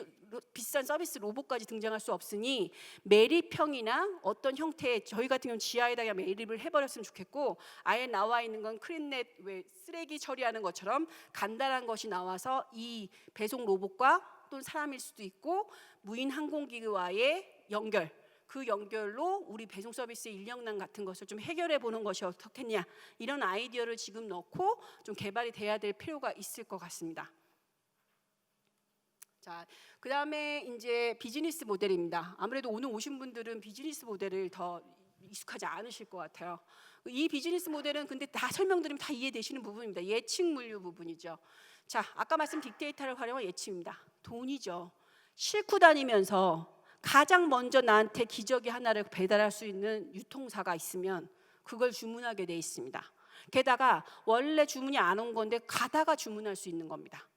비싼 서비스 로봇까지 등장할 수 없으니 매립형이나 어떤 형태의, 저희 같은 경우는 지하에다가 그냥 매립을 해버렸으면 좋겠고, 아예 나와 있는 건 크린넷 왜 쓰레기 처리하는 것처럼 간단한 것이 나와서 이 배송 로봇과 또는 사람일 수도 있고 무인 항공기와의 연결, 그 연결로 우리 배송 서비스의 인력난 같은 것을 좀 해결해 보는 것이 어떻겠냐, 이런 아이디어를 지금 넣고 좀 개발이 돼야 될 필요가 있을 것 같습니다. 자, 그 다음에 이제 비즈니스 모델입니다. 아무래도 오늘 오신 분들은 비즈니스 모델을 더 익숙하지 않으실 것 같아요. 이 비즈니스 모델은 근데 다 설명드리면 다 이해되시는 부분입니다. 예측 물류 부분이죠. 자, 아까 말씀 빅데이터를 활용한 예측입니다. 돈이죠. 싣고 다니면서 가장 먼저 나한테 기저귀 하나를 배달할 수 있는 유통사가 있으면 그걸 주문하게 돼 있습니다. 게다가 원래 주문이 안 온 건데 가다가 주문할 수 있는 겁니다.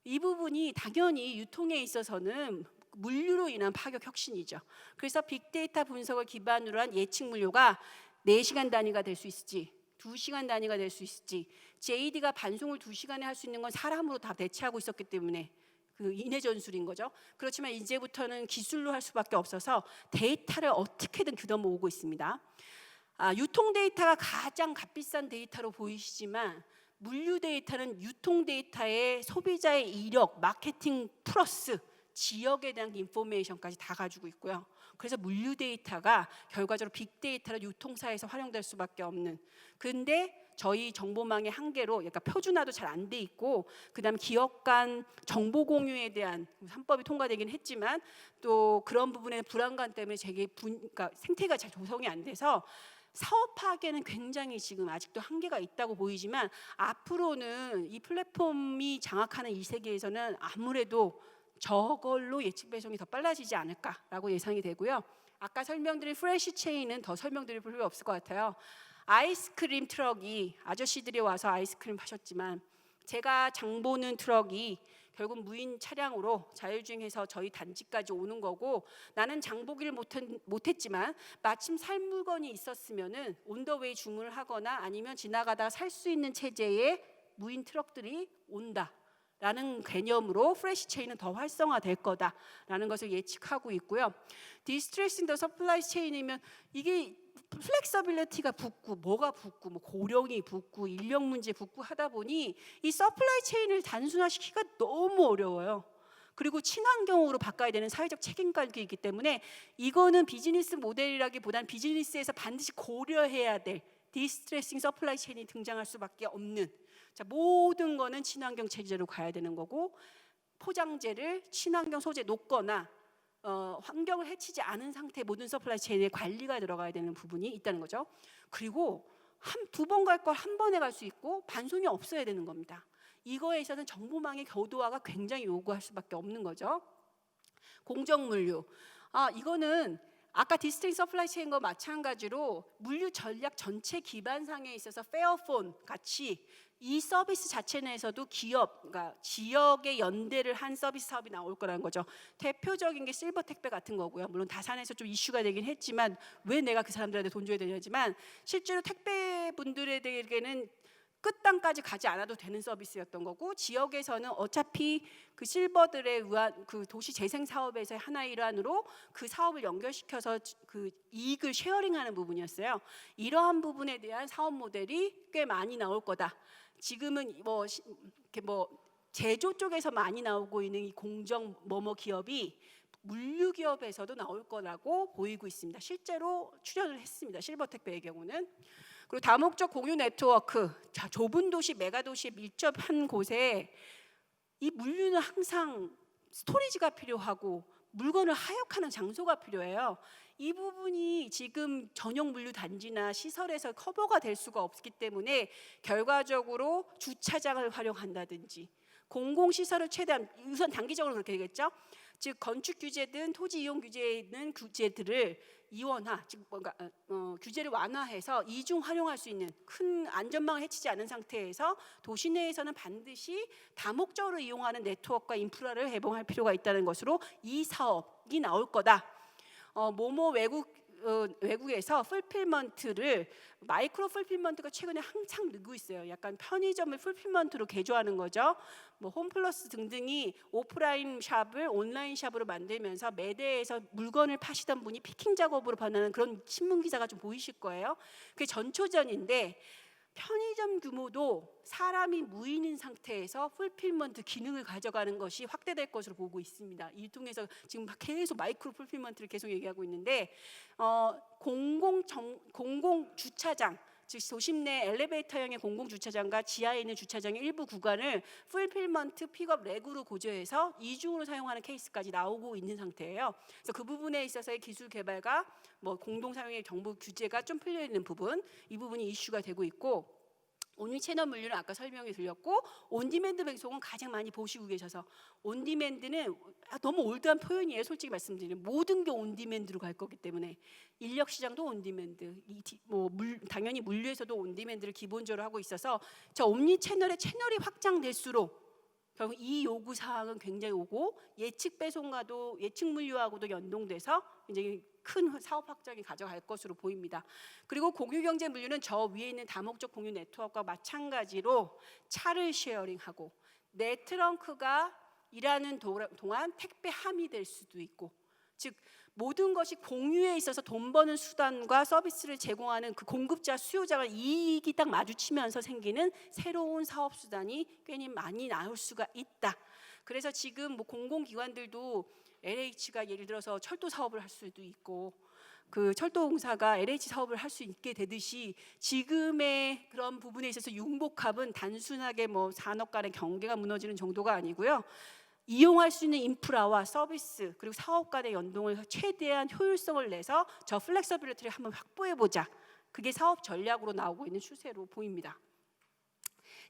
이 부분이 당연히 유통에 있어서는 물류로 인한 파격 혁신이죠. 그래서 빅데이터 분석을 기반으로 한 예측 물류가 4시간 단위가 될 수 있을지 2시간 단위가 될 수 있을지, JD가 반송을 2시간에 할 수 있는 건 사람으로 다 대체하고 있었기 때문에 그 인해 전술인 거죠. 그렇지만 이제부터는 기술로 할 수밖에 없어서 데이터를 어떻게든 걷어 모으고 있습니다. 유통 데이터가 가장 값비싼 데이터로 보이시지만 물류 데이터는 유통 데이터의 소비자의 이력, 마케팅 플러스 지역에 대한 인포메이션까지 다 가지고 있고요. 그래서 물류 데이터가 결과적으로 빅데이터로 유통사에서 활용될 수밖에 없는, 근데 저희 정보망의 한계로 약간 표준화도 잘 안 돼 있고, 그다음 기업 간 정보 공유에 대한 3법이 통과되긴 했지만 또 그런 부분의 불안감 때문에 그러니까 생태가 잘 조성이 안 돼서 사업하기에는 굉장히 지금 아직도 한계가 있다고 보이지만, 앞으로는 이 플랫폼이 장악하는 이 세계에서는 아무래도 저걸로 예측 배송이 더 빨라지지 않을까라고 예상이 되고요. 아까 설명드린 프레시 체인은 더 설명드릴 필요 없을 것 같아요. 아이스크림 트럭이, 아저씨들이 와서 아이스크림 파셨지만 제가 장 보는 트럭이 결국 무인 차량으로 자율주행해서 저희 단지까지 오는 거고, 나는 장 보기를 못했지만 마침 살 물건이 있었으면은 온더웨이 주문을 하거나 아니면 지나가다가 살 수 있는 체제의 무인 트럭들이 온다라는 개념으로 프레시 체인은 더 활성화될 거다라는 것을 예측하고 있고요. 디스트레싱 더 서플라이 체인이면 이게 플렉서빌리티가 붙고 뭐가 붙고 뭐 고령이 붙고 인력 문제 붙고 하다 보니 이 서플라이 체인을 단순화시키기가 너무 어려워요. 그리고 친환경으로 바꿔야 되는 사회적 책임감이 있기 때문에 이거는 비즈니스 모델이라기보다는 비즈니스에서 반드시 고려해야 될 디스트레싱 서플라이 체인이 등장할 수밖에 없는, 자, 모든 거는 친환경 체제로 가야 되는 거고, 포장재를 친환경 소재 놓거나 환경을 해치지 않은 상태의 모든 서플라이 체인의 관리가 들어가야 되는 부분이 있다는 거죠. 그리고 두 번 갈 걸 한 번에 갈 수 있고 반송이 없어야 되는 겁니다. 이거에 있어서는 정보망의 교도화가 굉장히 요구할 수밖에 없는 거죠. 공정물류, 이거는 아까 디스트릭 서플라이 체인과 마찬가지로 물류 전략 전체 기반상에 있어서 페어폰 같이 이 서비스 자체 내에서도 기업, 그러니까 지역의 연대를 한 서비스 사업이 나올 거라는 거죠. 대표적인 게 실버 택배 같은 거고요. 물론 다산에서 좀 이슈가 되긴 했지만 왜 내가 그 사람들한테 돈 줘야 되냐지만, 실제로 택배 분들에게는 끝단까지 가지 않아도 되는 서비스였던 거고, 지역에서는 어차피 그 실버들에 의한 그 도시 재생 사업에서의 하나의 일환으로 그 사업을 연결시켜서 그 이익을 쉐어링하는 부분이었어요. 이러한 부분에 대한 사업 모델이 꽤 많이 나올 거다. 지금은 뭐 제조 쪽에서 많이 나오고 있는 이 공정 뭐뭐 기업이 물류 기업에서도 나올 거라고 보이고 있습니다. 실제로 출연을 했습니다. 실버 택배의 경우는. 그리고 다목적 공유 네트워크, 자, 좁은 도시, 메가도시에 밀접한 곳에 이 물류는 항상 스토리지가 필요하고 물건을 하역하는 장소가 필요해요. 이 부분이 지금 전용 물류 단지나 시설에서 커버가 될 수가 없기 때문에 결과적으로 주차장을 활용한다든지 공공시설을 최대한, 우선 단기적으로 그렇게 되겠죠. 즉 건축 규제든 토지 이용 규제에 있는 규제들을 이원화, 즉 뭔가 규제를 완화해서 이중 활용할 수 있는 큰 안전망을 해치지 않은 상태에서 도시 내에서는 반드시 다목적으로 이용하는 네트워크와 인프라를 개봉할 필요가 있다는 것으로 이 사업이 나올 거다. 모모 외국에서 풀필먼트를 마이크로 풀필먼트가 최근에 한창 늘고 있어요. 약간 편의점을 풀필먼트로 개조하는 거죠. 뭐 홈플러스 등등이 오프라인 샵을 온라인 샵으로 만들면서 매대에서 물건을 파시던 분이 피킹 작업으로 변하는 그런 신문 기사가 좀 보이실 거예요. 그게 전초전인데 편의점 규모도 사람이 무인인 상태에서 풀필먼트 기능을 가져가는 것이 확대될 것으로 보고 있습니다. 이 통해서 지금 계속 마이크로 풀필먼트를 계속 얘기하고 있는데 공공 주차장, 즉 도심 내 엘리베이터형의 공공 주차장과 지하에 있는 주차장의 일부 구간을 풀필먼트 픽업 렉으로 고조해서 이중으로 사용하는 케이스까지 나오고 있는 상태예요. 그래서 그 부분에 있어서의 기술 개발과 뭐 공동 사용의 정보 규제가 좀 풀려 있는 부분, 이 부분이 이슈가 되고 있고, 온리 채널 물류는 아까 설명이 드렸고, 온디맨드 배송은 가장 많이 보시고 계셔서, 온디맨드는 너무 올드한 표현이에요. 솔직히 말씀드리면 모든 게 온디맨드로 갈 거기 때문에 인력 시장도 온디맨드, 당연히 물류에서도 온디맨드를 기본적으로 하고 있어서 저 옴니 채널의 채널이 확장될수록 결국 이 요구 사항은 굉장히 오고 예측 배송과도 예측 물류하고도 연동돼서 굉장히 큰 사업 확장이 가져갈 것으로 보입니다. 그리고 공유 경제 물류는 저 위에 있는 다목적 공유 네트워크와 마찬가지로 차를 쉐어링하고 내 트렁크가 일하는 동안 택배 함이 될 수도 있고, 즉 모든 것이 공유에 있어서 돈 버는 수단과 서비스를 제공하는 그 공급자 수요자가 이익이 딱 마주치면서 생기는 새로운 사업 수단이 꽤 많이 나올 수가 있다. 그래서 지금 뭐 공공기관들도 LH가 예를 들어서 철도 사업을 할 수도 있고 그 철도공사가 LH 사업을 할 수 있게 되듯이 지금의 그런 부분에 있어서 융복합은 단순하게 뭐 산업 간의 경계가 무너지는 정도가 아니고요. 이용할 수 있는 인프라와 서비스 그리고 사업 간의 연동을 최대한 효율성을 내서 저 플렉서빌리티를 한번 확보해보자. 그게 사업 전략으로 나오고 있는 추세로 보입니다.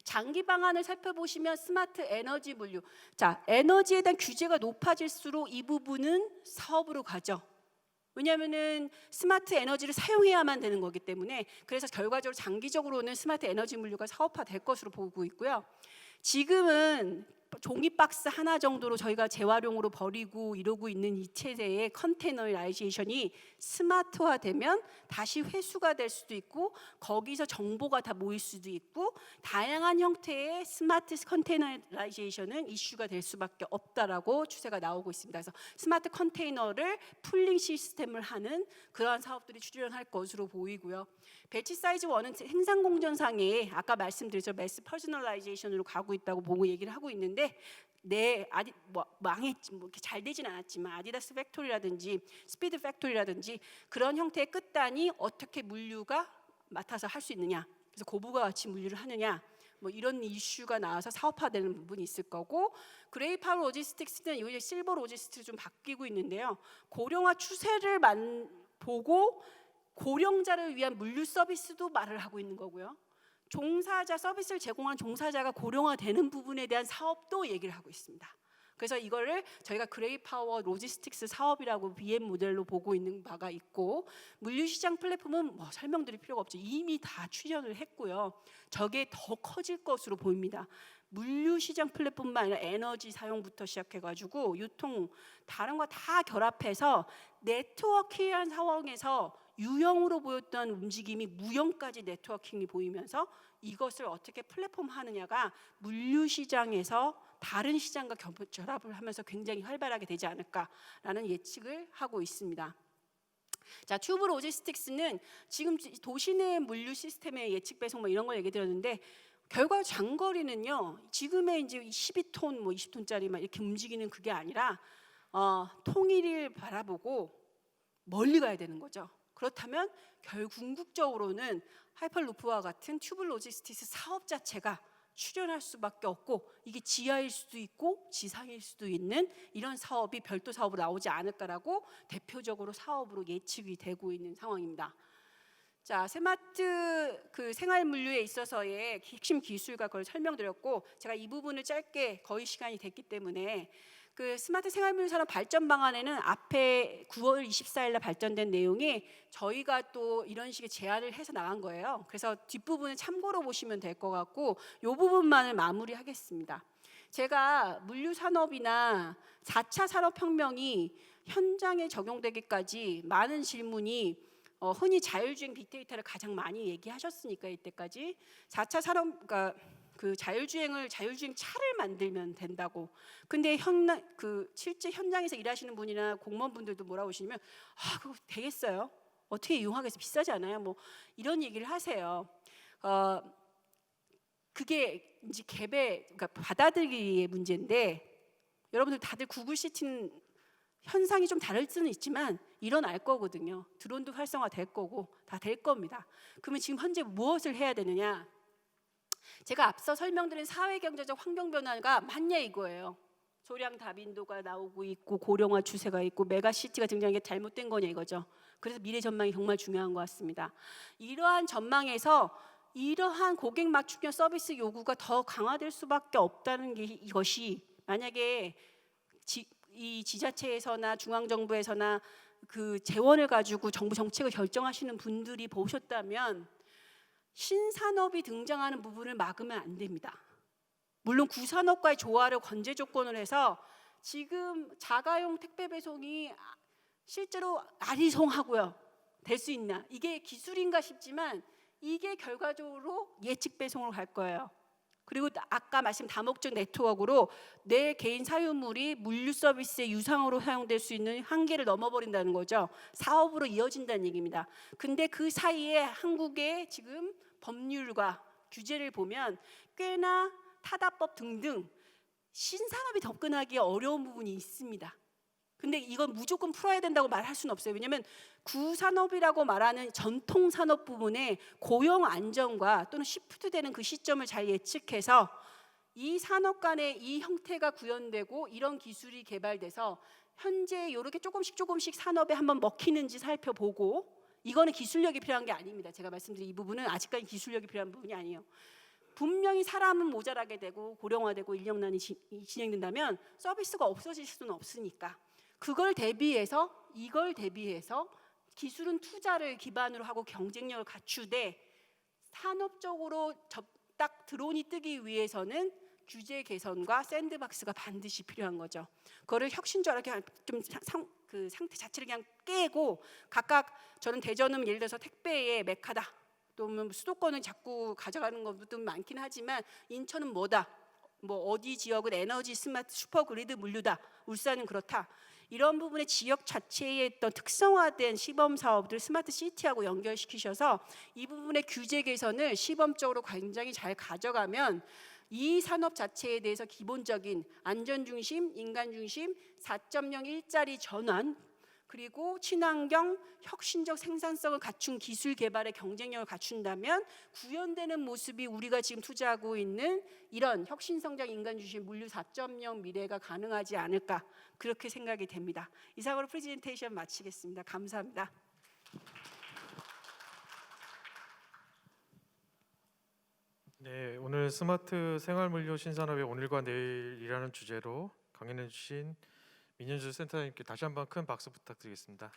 장기 방안을 살펴보시면 스마트 에너지 물류, 자 에너지에 대한 규제가 높아질수록 이 부분은 사업으로 가죠. 왜냐하면은 스마트 에너지를 사용해야만 되는 거기 때문에, 그래서 결과적으로 장기적으로는 스마트 에너지 물류가 사업화될 것으로 보고 있고요. 지금은 종이 박스 하나 정도로 저희가 재활용으로 버리고 이러고 있는 이 체제의 컨테이너라이제이션이 스마트화되면 다시 회수가 될 수도 있고 거기서 정보가 다 모일 수도 있고 다양한 형태의 스마트 컨테이너라이제이션은 이슈가 될 수밖에 없다라고 추세가 나오고 있습니다. 그래서 스마트 컨테이너를 풀링 시스템을 하는 그러한 사업들이 출현할 것으로 보이고요. 배치 사이즈 1은 생산 공정상에 아까 말씀드렸죠, 매스 퍼스널라이제이션으로 가고 있다고 보고 얘기를 하고 있는데 망했지 뭐 이렇게 잘 되진 않았지만 아디다스 팩토리라든지 스피드 팩토리라든지 그런 형태의 끝단이 어떻게 물류가 맡아서 할 수 있느냐, 그래서 고부가 가치 물류를 하느냐, 뭐 이런 이슈가 나와서 사업화되는 부분이 있을 거고, 그레이 파워 로지스틱스는 이제 실버 로지스틱스로 좀 바뀌고 있는데요. 고령화 추세를 보고 고령자를 위한 물류 서비스도 말을 하고 있는 거고요. 종사자 서비스를 제공하는 종사자가 고령화되는 부분에 대한 사업도 얘기를 하고 있습니다. 그래서 이거를 저희가 그레이 파워 로지스틱스 사업이라고 BM 모델로 보고 있는 바가 있고, 물류시장 플랫폼은 뭐 설명드릴 필요가 없죠. 이미 다 출현을 했고요. 저게 더 커질 것으로 보입니다. 물류시장 플랫폼만 아니라 에너지 사용부터 시작해가지고 유통 다른 거 다 결합해서 네트워킹이라는 상황에서 유형으로 보였던 움직임이 무형까지 네트워킹이 보이면서 이것을 어떻게 플랫폼화하느냐가 물류시장에서 다른 시장과 결합을 하면서 굉장히 활발하게 되지 않을까라는 예측을 하고 있습니다. 자, 튜브 로지스틱스는 지금 도시 내 물류 시스템의 예측 배송 뭐 이런 걸 얘기 드렸는데, 결과 장거리는요 지금의 이제 12톤 뭐 20톤짜리 막 이렇게 움직이는 그게 아니라 통일을 바라보고 멀리 가야 되는 거죠. 그렇다면 궁극적으로는 하이퍼루프와 같은 튜브 로지스틱스 사업 자체가 출현할 수밖에 없고, 이게 지하일 수도 있고 지상일 수도 있는 이런 사업이 별도 사업으로 나오지 않을까라고 대표적으로 사업으로 예측이 되고 있는 상황입니다. 자, 스마트 생활 물류에 있어서의 핵심 기술과 그걸 설명드렸고, 제가 이 부분을 짧게 거의 시간이 됐기 때문에 그 스마트 생활물류 산업 발전 방안에는 앞에 9월 24일 날 발전된 내용이 저희가 또 이런 식의 제안을 해서 나간 거예요. 그래서 뒷부분은 참고로 보시면 될 것 같고 이 부분만을 마무리하겠습니다. 제가 물류 산업이나 4차 산업혁명이 현장에 적용되기까지 많은 질문이 흔히 자율주행 빅데이터를 가장 많이 얘기하셨으니까 이때까지 4차 산업 그러니까 그 자율주행 차를 만들면 된다고. 근데 실제 현장에서 일하시는 분이나 공무원분들도 뭐라고 하시냐면 그거 되겠어요? 어떻게 이용하겠어요? 비싸지 않아요? 뭐 이런 얘기를 하세요. 그게 이제 그러니까 받아들이기의 문제인데 여러분들 다들 구글 시티는 현상이 좀 다를 수는 있지만 일어날 거거든요. 드론도 활성화될 거고 다 될 겁니다. 그러면 지금 현재 무엇을 해야 되느냐? 제가 앞서 설명드린 사회경제적 환경 변화가 맞냐 이거예요. 소량 다빈도가 나오고 있고 고령화 추세가 있고 메가시티가 등장한 게 잘못된 거냐 이거죠. 그래서 미래 전망이 정말 중요한 것 같습니다. 이러한 전망에서 이러한 고객 맞춤형 서비스 요구가 더 강화될 수밖에 없다는 게 이것이 만약에 이 지자체에서나 중앙정부에서나 그 재원을 가지고 정부 정책을 결정하시는 분들이 보셨다면 신산업이 등장하는 부분을 막으면 안 됩니다. 물론 구산업과의 조화를 권제 조건을 해서 지금 자가용 택배 배송이 실제로 아리송하고요. 될 수 있나? 이게 기술인가 싶지만 이게 결과적으로 예측 배송으로 갈 거예요. 그리고 아까 말씀 다목적 네트워크로 내 개인 사유물이 물류 서비스의 유상으로 사용될 수 있는 한계를 넘어버린다는 거죠. 사업으로 이어진다는 얘기입니다. 근데 그 사이에 한국의 지금 법률과 규제를 보면 꽤나 타다법 등등 신산업이 접근하기 어려운 부분이 있습니다. 근데 이건 무조건 풀어야 된다고 말할 수는 없어요. 왜냐하면 구산업이라고 말하는 전통 산업 부분에 고용 안정과 또는 시프트되는 그 시점을 잘 예측해서 이 산업 간의 이 형태가 구현되고 이런 기술이 개발돼서 현재 이렇게 조금씩 산업에 한번 먹히는지 살펴보고 이거는 기술력이 필요한 게 아닙니다. 제가 말씀드린 이 부분은 아직까지 기술력이 필요한 부분이 아니에요. 분명히 사람은 모자라게 되고 고령화되고 인력난이 진행된다면 서비스가 없어질 수는 없으니까 이걸 대비해서 기술은 투자를 기반으로 하고 경쟁력을 갖추되 산업적으로 딱 드론이 뜨기 위해서는 규제 개선과 샌드박스가 반드시 필요한 거죠. 그거를 혁신적으로 좀 그 상태 자체를 그냥 깨고 각각 저는 대전은 예를 들어서 택배의 메카다. 또 수도권은 자꾸 가져가는 것도 많긴 하지만 인천은 뭐다. 뭐 어디 지역은 에너지 스마트 슈퍼그리드 물류다. 울산은 그렇다. 이런 부분의 지역 자체의 어떤 특성화된 시범 사업들 스마트 시티하고 연결시키셔서 이 부분의 규제 개선을 시범적으로 굉장히 잘 가져가면 이 산업 자체에 대해서 기본적인 안전 중심, 인간 중심, 4.0 일자리 전환 그리고 친환경, 혁신적 생산성을 갖춘 기술 개발의 경쟁력을 갖춘다면 구현되는 모습이 우리가 지금 투자하고 있는 이런 혁신성장 인간 중심 물류 4.0 미래가 가능하지 않을까 그렇게 생각이 됩니다. 이상으로 프레젠테이션 마치겠습니다. 감사합니다. 네, 오늘 스마트 생활물류 신산업의 오늘과 내일이라는 주제로 강연해 주신 민현주 센터장님께 다시 한번 큰 박수 부탁드리겠습니다.